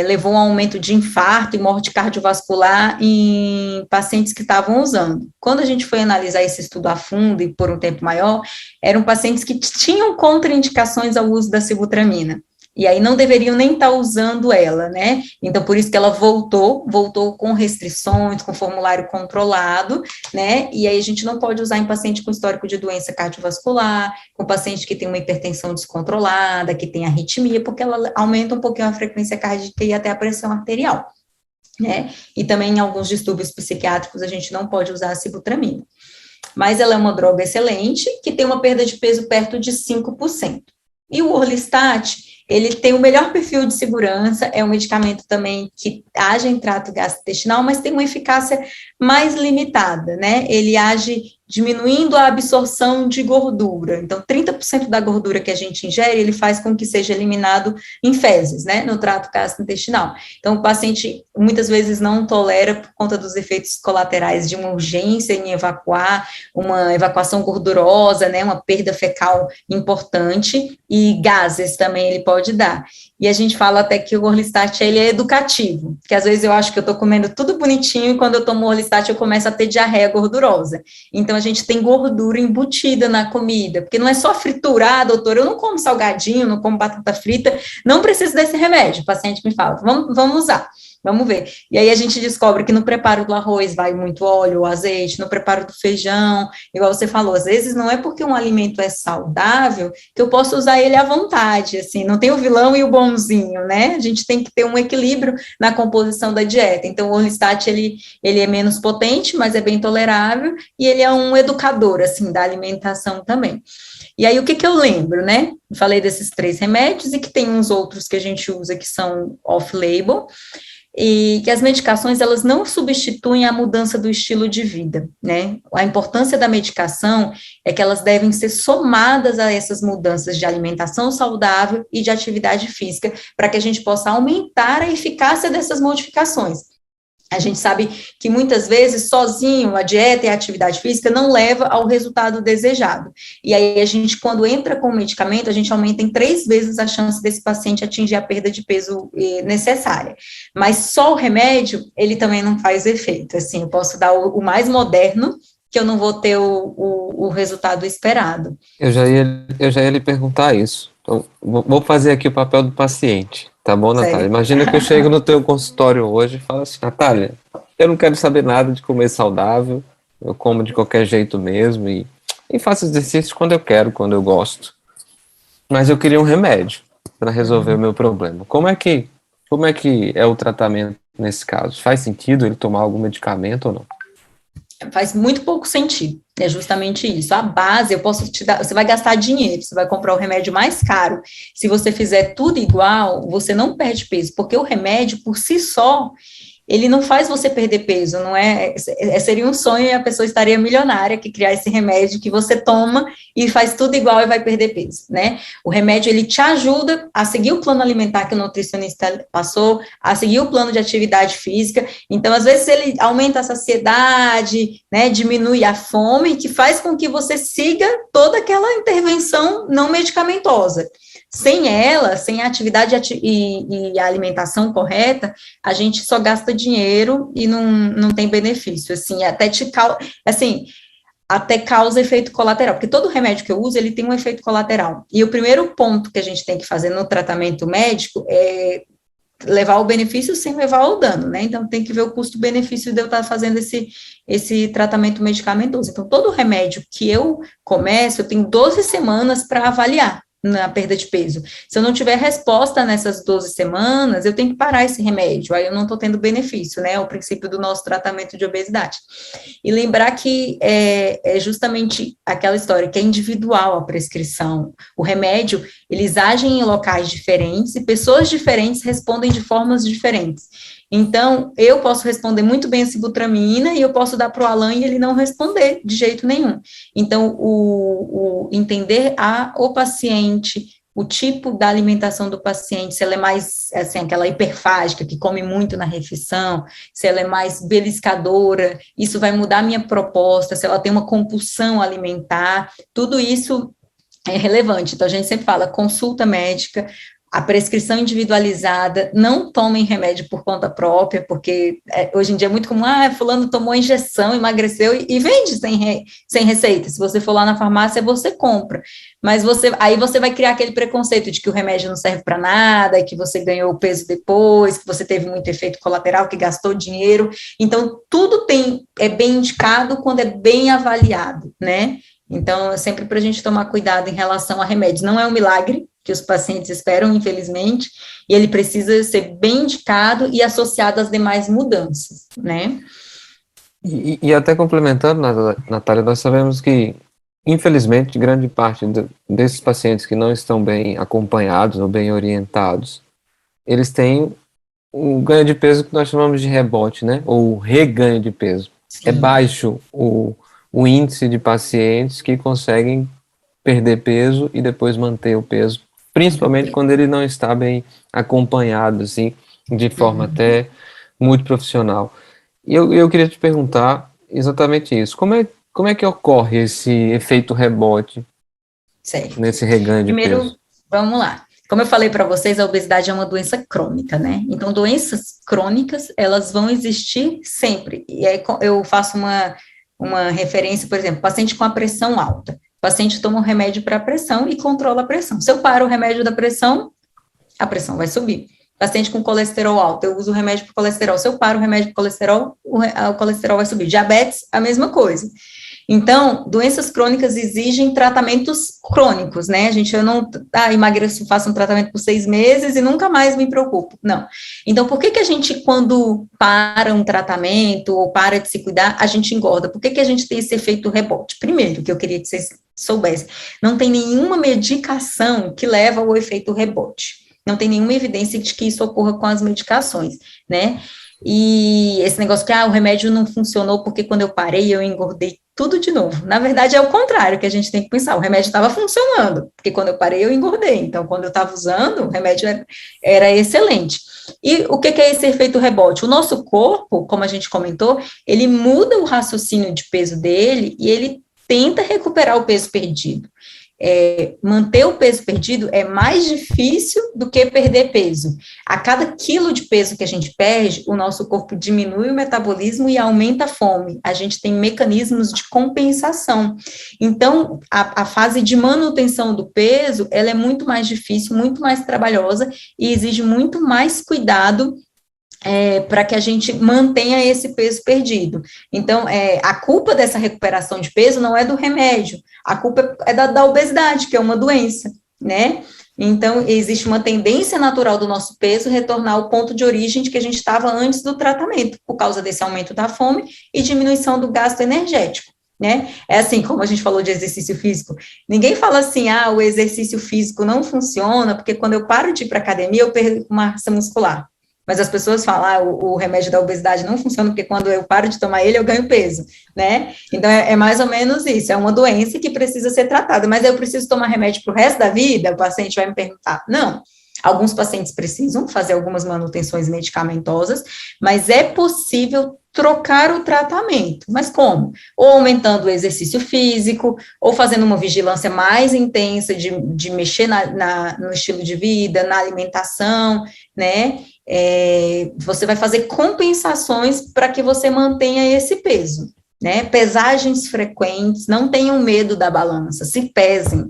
levou a um aumento de infarto e morte cardiovascular em pacientes que estavam usando. Quando a gente foi analisar esse estudo a fundo e por um tempo maior, eram pacientes que tinham contraindicações ao uso da sibutramina. E aí não deveriam nem estar usando ela, né? Então, por isso que ela voltou com restrições, com formulário controlado, né? E aí a gente não pode usar em paciente com histórico de doença cardiovascular, com paciente que tem uma hipertensão descontrolada, que tem arritmia, porque ela aumenta um pouquinho a frequência cardíaca e até a pressão arterial, né? E também em alguns distúrbios psiquiátricos a gente não pode usar a sibutramina. Mas ela é uma droga excelente, que tem uma perda de peso perto de 5%. E o Orlistat, ele tem o melhor perfil de segurança, é um medicamento também que age em trato gastrointestinal, mas tem uma eficácia mais limitada, né? Ele age diminuindo a absorção de gordura. Então, 30% da gordura que a gente ingere, ele faz com que seja eliminado em fezes, né, no trato gastrointestinal. Então, o paciente muitas vezes não tolera por conta dos efeitos colaterais de uma urgência em evacuar, uma evacuação gordurosa, né, uma perda fecal importante, e gases também ele pode dar. E a gente fala até que o Orlistat, ele é educativo, que às vezes eu acho que eu tô comendo tudo bonitinho e quando eu tomo Orlistat eu começo a ter diarreia gordurosa. Então a gente tem gordura embutida na comida, porque não é só friturar, doutor, eu não como salgadinho, não como batata frita, não preciso desse remédio. O paciente me fala, vamos usar. Vamos ver. E aí a gente descobre que no preparo do arroz vai muito óleo ou azeite, no preparo do feijão, igual você falou, às vezes não é porque um alimento é saudável que eu posso usar ele à vontade, assim, não tem o vilão e o bonzinho, né? A gente tem que ter um equilíbrio na composição da dieta. Então o Orlistat, ele é menos potente, mas é bem tolerável, e ele é um educador, assim, da alimentação também. E aí, o que eu lembro, né? Falei desses 3 remédios e que tem uns outros que a gente usa que são off-label, e que as medicações, elas não substituem a mudança do estilo de vida, né? A importância da medicação é que elas devem ser somadas a essas mudanças de alimentação saudável e de atividade física, para que a gente possa aumentar a eficácia dessas modificações. A gente sabe que muitas vezes, sozinho, a dieta e a atividade física não leva ao resultado desejado. E aí, a gente, quando entra com o medicamento, a gente aumenta em 3 vezes a chance desse paciente atingir a perda de peso necessária. Mas só o remédio, ele também não faz efeito. Assim, eu posso dar o mais moderno, que eu não vou ter o resultado esperado.
Eu já ia lhe perguntar isso. Então, vou fazer aqui o papel do paciente, tá bom, Natália?
Sério?
Imagina que eu chego no teu consultório hoje e falo assim, Natália, eu não quero saber nada de comer saudável, eu como de qualquer jeito mesmo e faço exercício quando eu quero, quando eu gosto. Mas eu queria um remédio para resolver o meu problema. Como é que é o tratamento nesse caso? Faz sentido ele tomar algum medicamento ou não?
Faz muito pouco sentido, é justamente isso. A base, eu posso te dar, você vai gastar dinheiro, você vai comprar o remédio mais caro. Se você fizer tudo igual, você não perde peso, porque o remédio, por si só, ele não faz você perder peso, não é? Seria um sonho e a pessoa estaria milionária que criar esse remédio que você toma e faz tudo igual e vai perder peso, né? O remédio, ele te ajuda a seguir o plano alimentar que o nutricionista passou, a seguir o plano de atividade física. Então, às vezes, ele aumenta a saciedade, né? Diminui a fome, que faz com que você siga toda aquela intervenção não medicamentosa. Sem ela, sem a atividade e a alimentação correta, a gente só gasta dinheiro e não tem benefício, assim, até causa efeito colateral, porque todo remédio que eu uso, ele tem um efeito colateral. E o primeiro ponto que a gente tem que fazer no tratamento médico é levar o benefício sem levar o dano, né? Então, tem que ver o custo-benefício de eu estar fazendo esse tratamento medicamentoso. Então, todo remédio que eu começo, eu tenho 12 semanas para avaliar na perda de peso. Se eu não tiver resposta nessas 12 semanas, eu tenho que parar esse remédio, aí eu não estou tendo benefício, né, é o princípio do nosso tratamento de obesidade. E lembrar que é justamente aquela história, que é individual a prescrição, o remédio, eles agem em locais diferentes e pessoas diferentes respondem de formas diferentes. Então, eu posso responder muito bem a sibutramina e eu posso dar para o Alan e ele não responder de jeito nenhum. Então, o entender o paciente, o tipo da alimentação do paciente, se ela é mais, assim, aquela hiperfágica, que come muito na refeição, se ela é mais beliscadora, isso vai mudar a minha proposta, se ela tem uma compulsão alimentar, tudo isso é relevante. Então, a gente sempre fala consulta médica, a prescrição individualizada, não tomem remédio por conta própria, porque hoje em dia é muito comum, fulano tomou injeção, emagreceu e vende sem receita. Se você for lá na farmácia, você compra. Mas aí você vai criar aquele preconceito de que o remédio não serve para nada, que você ganhou peso depois, que você teve muito efeito colateral, que gastou dinheiro. Então, tudo é bem indicado quando é bem avaliado, né? Então, é sempre para a gente tomar cuidado em relação a remédios. Não é um milagre que os pacientes esperam, infelizmente, e ele precisa ser bem indicado e associado às demais mudanças, né?
E até complementando, Natália, nós sabemos que, infelizmente, grande parte desses pacientes que não estão bem acompanhados ou bem orientados, eles têm um ganho de peso que nós chamamos de rebote, né? Ou reganho de peso. Sim. É baixo o índice de pacientes que conseguem perder peso e depois manter o peso, principalmente quando ele não está bem acompanhado, assim, de forma até muito profissional. E eu queria te perguntar exatamente isso. Como é que ocorre esse efeito rebote nesse reganho de peso?
Primeiro, vamos lá. Como eu falei para vocês, a obesidade é uma doença crônica, né? Então, doenças crônicas, elas vão existir sempre. E aí eu faço uma referência, por exemplo, paciente com a pressão alta. O paciente toma um remédio para a pressão e controla a pressão. Se eu paro o remédio da pressão, a pressão vai subir. Paciente com colesterol alto, eu uso o remédio para colesterol. Se eu paro o remédio para colesterol, o colesterol vai subir. Diabetes, a mesma coisa. Então, doenças crônicas exigem tratamentos crônicos, né? Eu não emagreço, faço um tratamento por 6 meses e nunca mais me preocupo. Não. Então, por que a gente, quando para um tratamento ou para de se cuidar, a gente engorda? Por que a gente tem esse efeito rebote? Primeiro, que eu queria que vocês soubessem, não tem nenhuma medicação que leva ao efeito rebote. Não tem nenhuma evidência de que isso ocorra com as medicações, né? E esse negócio que, o remédio não funcionou porque quando eu parei, eu engordei tudo de novo. Na verdade, é o contrário que a gente tem que pensar. O remédio estava funcionando, porque quando eu parei, eu engordei. Então, quando eu estava usando, o remédio era excelente. E o que é esse efeito rebote? O nosso corpo, como a gente comentou, ele muda o raciocínio de peso dele e ele tenta recuperar o peso perdido. Manter o peso perdido é mais difícil do que perder peso. A cada quilo de peso que a gente perde, o nosso corpo diminui o metabolismo e aumenta a fome. A gente tem mecanismos de compensação. Então, a fase de manutenção do peso, ela é muito mais difícil, muito mais trabalhosa e exige muito mais cuidado para que a gente mantenha esse peso perdido. Então, a culpa dessa recuperação de peso não é do remédio, a culpa é da obesidade, que é uma doença, né? Então, existe uma tendência natural do nosso peso retornar ao ponto de origem de que a gente estava antes do tratamento, por causa desse aumento da fome e diminuição do gasto energético, né? É assim, como a gente falou de exercício físico, ninguém fala assim, o exercício físico não funciona, porque quando eu paro de ir para academia, eu perco massa muscular. Mas as pessoas falam, o remédio da obesidade não funciona, porque quando eu paro de tomar ele, eu ganho peso, né? Então, é mais ou menos isso, é uma doença que precisa ser tratada, mas eu preciso tomar remédio para o resto da vida? O paciente vai me perguntar, não. Alguns pacientes precisam fazer algumas manutenções medicamentosas, mas é possível trocar o tratamento. Mas como? Ou aumentando o exercício físico, ou fazendo uma vigilância mais intensa de mexer no estilo de vida, na alimentação, né? Você vai fazer compensações para que você mantenha esse peso, né? Pesagens frequentes, não tenham medo da balança, se pesem.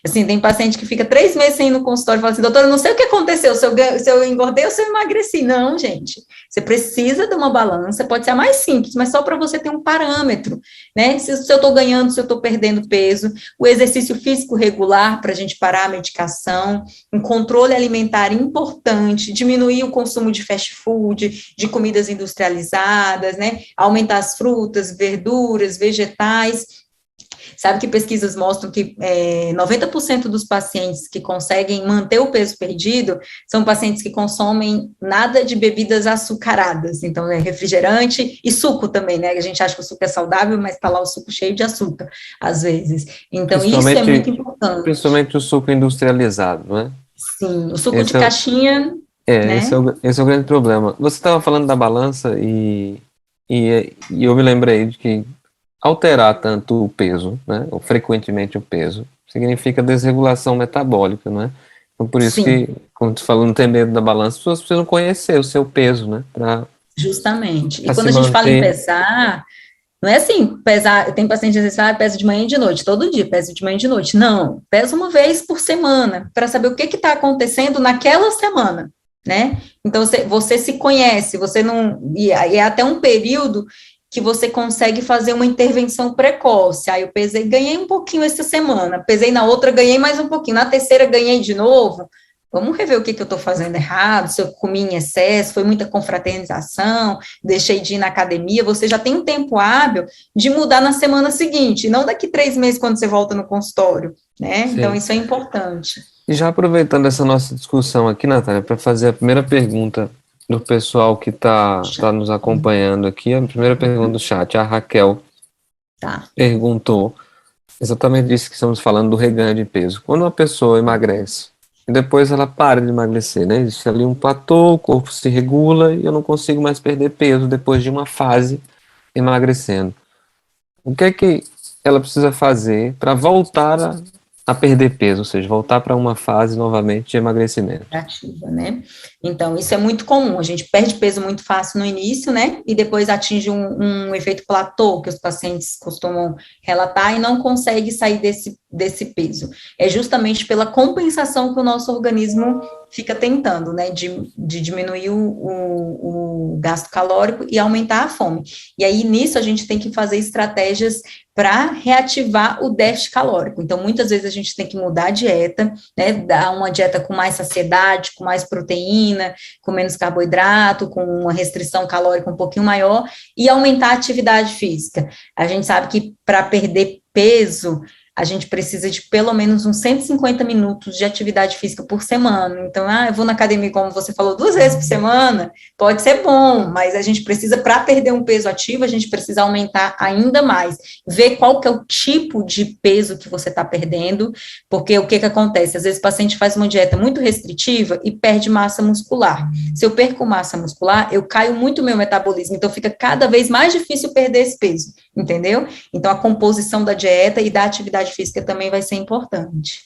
Assim, tem paciente que fica 3 meses sem ir no consultório e fala assim, doutora, não sei o que aconteceu, se eu engordei ou se eu emagreci. Não, gente, você precisa de uma balança, pode ser a mais simples, mas só para você ter um parâmetro, né? Se eu estou ganhando, se eu estou perdendo peso, o exercício físico regular para a gente parar a medicação, um controle alimentar importante, diminuir o consumo de fast food, de comidas industrializadas, né? Aumentar as frutas, verduras, vegetais. Sabe que pesquisas mostram que 90% dos pacientes que conseguem manter o peso perdido são pacientes que consomem nada de bebidas açucaradas, então refrigerante e suco também, né? A gente acha que o suco é saudável, mas tá lá o suco cheio de açúcar, às vezes. Então, isso é muito importante.
Principalmente o suco industrializado, não é?
Sim, o suco de caixinha.
Né? Esse é o grande problema. Você estava falando da balança e eu me lembrei de que alterar tanto o peso, né, ou frequentemente o peso, significa desregulação metabólica, né? Então, por isso
Sim,
que, como tu falou, não ter medo da balança, as pessoas precisam conhecer o seu peso, né?
justamente. E
Para se
quando a gente fala em
manter.
pesar, não é assim, pesar, tem paciente que diz, pesa de manhã e de noite, todo dia, pesa de manhã e de noite. Não, pesa uma vez por semana, para saber o que está acontecendo naquela semana, né? Então, você se conhece, você não, e é até um período que você consegue fazer uma intervenção precoce. Aí eu pesei, ganhei um pouquinho essa semana, pesei na outra, ganhei mais um pouquinho, na terceira ganhei de novo. Vamos rever o que eu estou fazendo errado, se eu comi em excesso, foi muita confraternização, deixei de ir na academia, você já tem um tempo hábil de mudar na semana seguinte, não daqui 3 meses quando você volta no consultório, né? Então,
Sim.
isso é importante.
E já aproveitando essa nossa discussão aqui, Natália, para fazer a primeira pergunta do pessoal que está nos acompanhando aqui, a primeira pergunta do chat, a Raquel
Tá.
perguntou exatamente disso que estamos falando do reganho de peso. Quando uma pessoa emagrece e depois ela para de emagrecer, né? Existe ali um platô, o corpo se regula e eu não consigo mais perder peso depois de uma fase emagrecendo. O que é que ela precisa fazer para voltar a perder peso, ou seja, voltar para uma fase novamente de emagrecimento?
Ativa, né? Então, isso é muito comum. A gente perde peso muito fácil no início, né? E depois atinge um efeito platô, que os pacientes costumam relatar, e não consegue sair desse peso. É justamente pela compensação que o nosso organismo fica tentando, né? De diminuir o gasto calórico e aumentar a fome. E aí, nisso, a gente tem que fazer estratégias para reativar o déficit calórico. Então, muitas vezes a gente tem que mudar a dieta, né, dar uma dieta com mais saciedade, com mais proteína, com menos carboidrato, com uma restrição calórica um pouquinho maior e aumentar a atividade física. A gente sabe que para perder peso, a gente precisa de pelo menos uns 150 minutos de atividade física por semana. Então, eu vou na academia, como você falou, 2 vezes por semana, pode ser bom, mas a gente precisa, para perder um peso ativo, a gente precisa aumentar ainda mais, ver qual que é o tipo de peso que você está perdendo, porque o que acontece? Às vezes o paciente faz uma dieta muito restritiva e perde massa muscular. Se eu perco massa muscular, eu caio muito meu metabolismo, então fica cada vez mais difícil perder esse peso, entendeu? Então a composição da dieta e da atividade física também vai ser importante.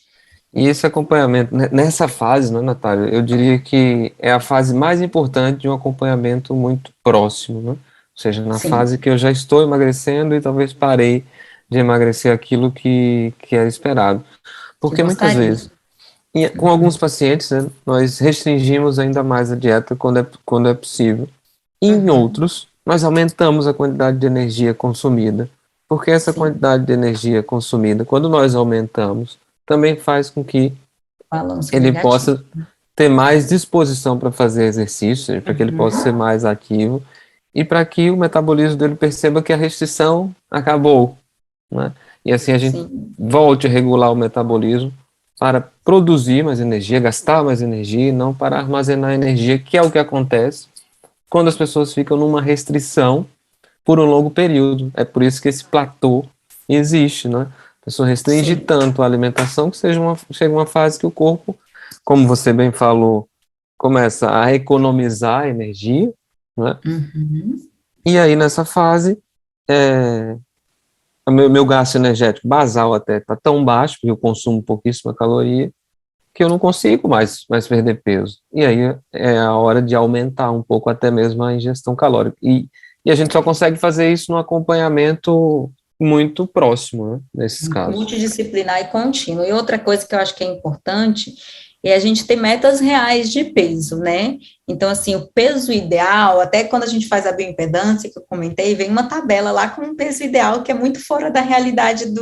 E esse acompanhamento, nessa fase, né, Natália, eu diria que é a fase mais importante de um acompanhamento muito próximo, né? Ou seja, na
Sim,
fase que eu já estou emagrecendo e talvez parei de emagrecer aquilo que era esperado.
que
Porque muitas
gostaria.
vezes, com alguns pacientes, né, nós restringimos ainda mais a dieta quando é possível. E em
Uhum,
outros, nós aumentamos a quantidade de energia consumida. Porque essa
sim,
quantidade de energia consumida, quando nós aumentamos, também faz com que
balanço
ele
negativo.
possa ter mais disposição para fazer exercício, para que ele possa ser
Uhum,
mais ativo e para que o metabolismo dele perceba que a restrição acabou, né? E assim a gente
sim,
volte a regular o metabolismo para produzir mais energia, gastar mais energia, e não para armazenar energia, que é o que acontece quando as pessoas ficam numa restrição por um longo período. É por isso que esse platô existe, né? A pessoa restringe
sim.
tanto a alimentação que chega uma fase que o corpo, como você bem falou, começa a economizar energia, né?
Uhum,
E aí nessa fase, é, o meu gasto energético basal até está tão baixo, porque eu consumo pouquíssima caloria, que eu não consigo mais perder peso. E aí é a hora de aumentar um pouco até mesmo a ingestão calórica. E a gente só consegue fazer isso no acompanhamento muito próximo, né, nesses casos.
multidisciplinar e contínuo. E outra coisa que eu acho que é importante é a gente ter metas reais de peso, né? Então, assim, o peso ideal, até quando a gente faz a bioimpedância, que eu comentei, vem uma tabela lá com um peso ideal que é muito fora da realidade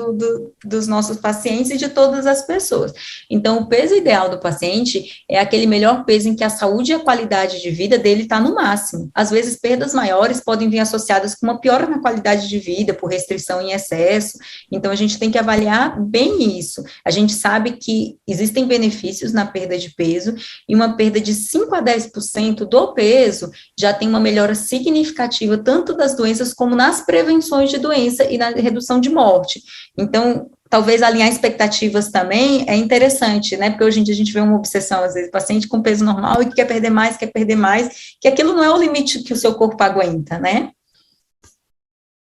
dos nossos pacientes e de todas as pessoas. Então, o peso ideal do paciente é aquele melhor peso em que a saúde e a qualidade de vida dele está no máximo. Às vezes, perdas maiores podem vir associadas com uma piora na qualidade de vida, por restrição em excesso. Então, a gente tem que avaliar bem isso. A gente sabe que existem benefícios na perda de peso, e uma perda de 5 a 10% do peso já tem uma melhora significativa, tanto das doenças como nas prevenções de doença e na redução de morte. Então, talvez alinhar expectativas também é interessante, né? Porque hoje em dia a gente vê uma obsessão, às vezes, paciente com peso normal e que quer perder mais, que aquilo não é o limite que o seu corpo aguenta, né?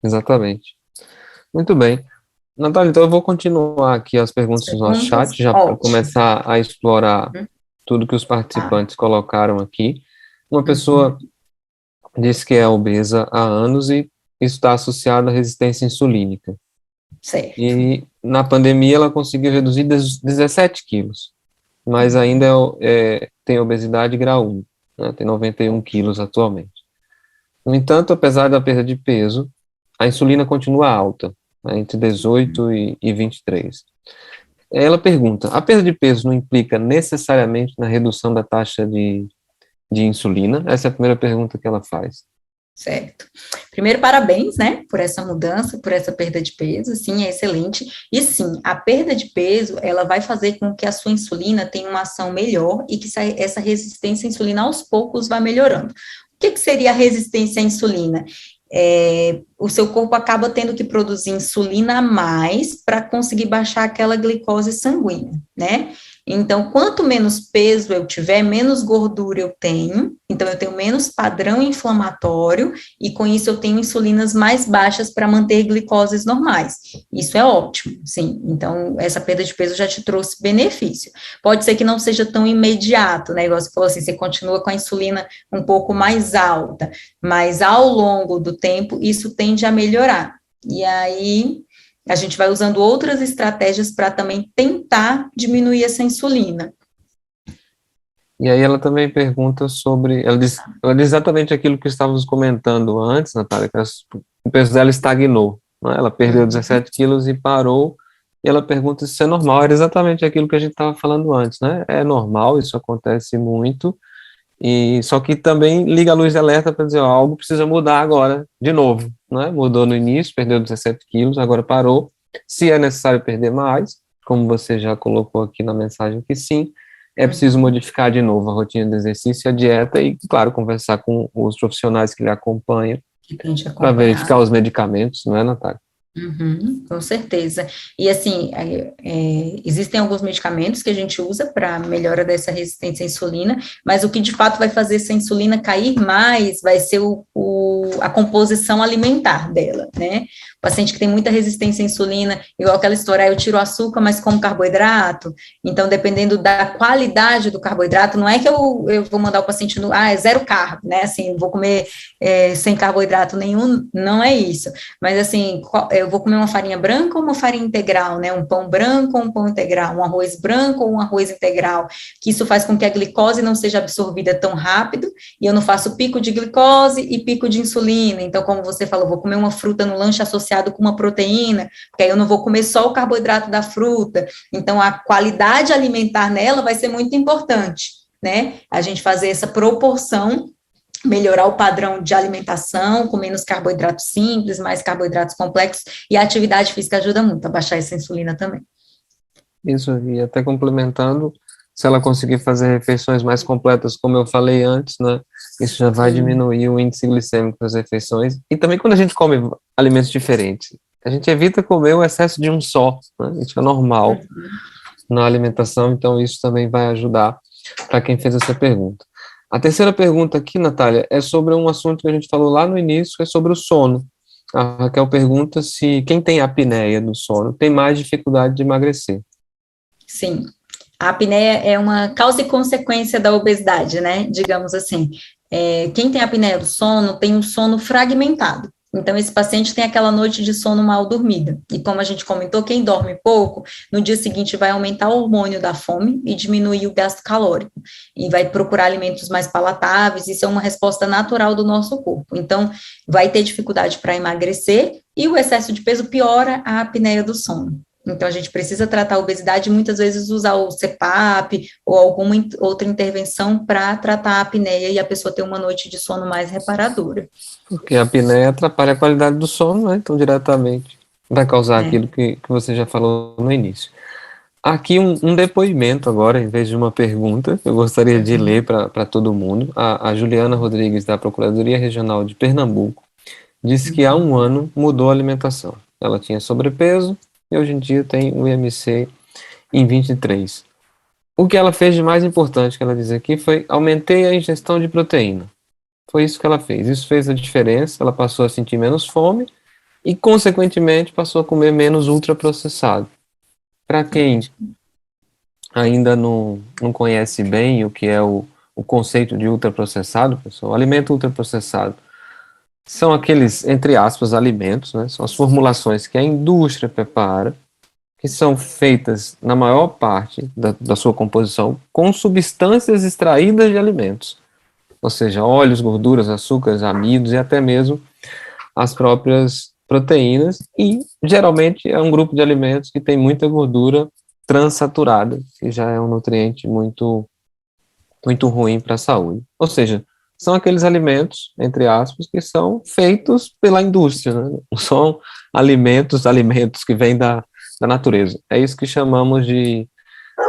Exatamente. Muito bem. Natália, então eu vou continuar aqui as
As
perguntas do nosso
perguntas?
chat, já para
Ótimo.
começar a explorar
Uhum.
tudo que os
Tá.
participantes colocaram aqui. Uma
Uhum.
pessoa disse que é obesa há anos e isso está associado à resistência insulínica.
Certo.
E na pandemia ela conseguiu reduzir 17 quilos, mas ainda
Uhum.
tem obesidade grau 1, né, tem 91 quilos atualmente. No entanto, apesar da perda de peso, a insulina continua alta, né, entre 18 e 23. Ela pergunta: a perda de peso não implica necessariamente na redução da taxa de insulina? Essa é a primeira pergunta que ela faz.
Certo. Primeiro, parabéns, né, por essa mudança, por essa perda de peso, sim, é excelente. E sim, a perda de peso, ela vai fazer com que a sua insulina tenha uma ação melhor e que essa resistência à insulina aos poucos vá melhorando. O que seria a resistência à insulina? O seu corpo acaba tendo que produzir insulina a mais para conseguir baixar aquela glicose sanguínea, né? Então, quanto menos peso eu tiver, menos gordura eu tenho, então eu tenho menos padrão inflamatório, e com isso eu tenho insulinas mais baixas para manter glicoses normais. Isso é ótimo, sim. Então, essa perda de peso já te trouxe benefício. Pode ser que não seja tão imediato, né? Igual você falou assim, você continua com a insulina um pouco mais alta, mas ao longo do tempo isso tende a melhorar. E aí a gente vai usando outras estratégias para também tentar diminuir essa insulina.
E aí ela também pergunta sobre, ela diz exatamente aquilo que estávamos comentando antes, Natália, que o peso dela estagnou, né? Ela perdeu
Uhum.
17 quilos e parou, e ela pergunta se isso é normal. Era exatamente aquilo que a gente estava falando antes, né? É normal, isso acontece muito, e só que também liga a luz de alerta para dizer, ó, algo precisa mudar agora, de novo, né? Mudou no início, perdeu 17 quilos, agora parou. Se é necessário perder mais, como você já colocou aqui na mensagem que sim, é preciso
Uhum.
modificar de novo a rotina de exercício e a dieta e, claro, conversar com os profissionais que lhe acompanham
Que tem te
para verificar
acompanhado.
os medicamentos, não é, Natália?
Uhum, com certeza. E assim, existem alguns medicamentos que a gente usa para melhora dessa resistência à insulina, mas o que de fato vai fazer essa insulina cair mais vai ser a composição alimentar dela, né? O paciente que tem muita resistência à insulina, igual aquela história, eu tiro o açúcar, mas como carboidrato, então dependendo da qualidade do carboidrato, não é que eu vou mandar o paciente é zero carbo, né? Assim, vou comer sem carboidrato nenhum, não é isso. Mas assim, eu vou comer uma farinha branca ou uma farinha integral, né? Um pão branco ou um pão integral, um arroz branco ou um arroz integral, que isso faz com que a glicose não seja absorvida tão rápido, e eu não faço pico de glicose e pico de insulina. Então, como você falou, vou comer uma fruta no lanche associado com uma proteína, porque aí eu não vou comer só o carboidrato da fruta. Então, a qualidade alimentar nela vai ser muito importante, né? A gente fazer essa proporção, melhorar o padrão de alimentação, com menos carboidratos simples, mais carboidratos complexos, e a atividade física ajuda muito a baixar essa insulina também.
Isso, e até complementando, se ela conseguir fazer refeições mais completas, como eu falei antes, né, isso já vai
Sim.
diminuir o índice glicêmico das refeições. E também quando a gente come alimentos diferentes, a gente evita comer o excesso de um só, né, isso é normal
Uhum.
na alimentação, então isso também vai ajudar para quem fez essa pergunta. A terceira pergunta aqui, Natália, é sobre um assunto que a gente falou lá no início, que é sobre o sono. A Raquel pergunta se quem tem apneia do sono tem mais dificuldade de emagrecer.
Sim. A apneia é uma causa e consequência da obesidade, né? Digamos assim. Quem tem apneia do sono tem um sono fragmentado. Então, esse paciente tem aquela noite de sono mal dormida. E como a gente comentou, quem dorme pouco, no dia seguinte vai aumentar o hormônio da fome e diminuir o gasto calórico. E vai procurar alimentos mais palatáveis. Isso é uma resposta natural do nosso corpo. Então, vai ter dificuldade para emagrecer e o excesso de peso piora a apneia do sono. Então, a gente precisa tratar a obesidade e muitas vezes usar o CPAP ou alguma outra intervenção para tratar a apneia e a pessoa ter uma noite de sono mais reparadora.
Porque a apneia atrapalha a qualidade do sono, né? Então, diretamente vai causar
Né?
aquilo que você já falou no início. Aqui um depoimento agora, em vez de uma pergunta, eu gostaria de ler
Uhum.
para todo mundo. A Juliana Rodrigues, da Procuradoria Regional de Pernambuco, disse que há um
Uhum.
ano mudou a alimentação. Ela tinha sobrepeso e hoje em dia tem o IMC em 23. O que ela fez de mais importante, que ela diz aqui, foi aumentei a ingestão de proteína. Foi isso que ela fez. Isso fez a diferença. Ela passou a sentir menos fome e, consequentemente, passou a comer menos ultraprocessado. Para quem ainda não conhece bem o que é o conceito de ultraprocessado, pessoal, alimento ultraprocessado são aqueles, entre aspas, alimentos, né? São as formulações que a indústria prepara, que são feitas, na maior parte da sua composição, com substâncias extraídas de alimentos, ou seja, óleos, gorduras, açúcares, amidos e até mesmo as próprias proteínas, e geralmente é um grupo de alimentos que tem muita gordura transsaturada, que já é um nutriente muito, muito ruim para a saúde. Ou seja, são aqueles alimentos, entre aspas, que são feitos pela indústria, né? Não são alimentos que vêm da natureza. É isso que chamamos de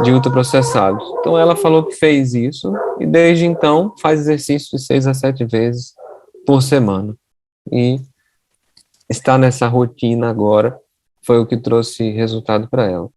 ultraprocessados. Então ela falou que fez isso e desde então faz exercício de 6 a 7 vezes por semana. E está nessa rotina agora foi o que trouxe resultado para ela.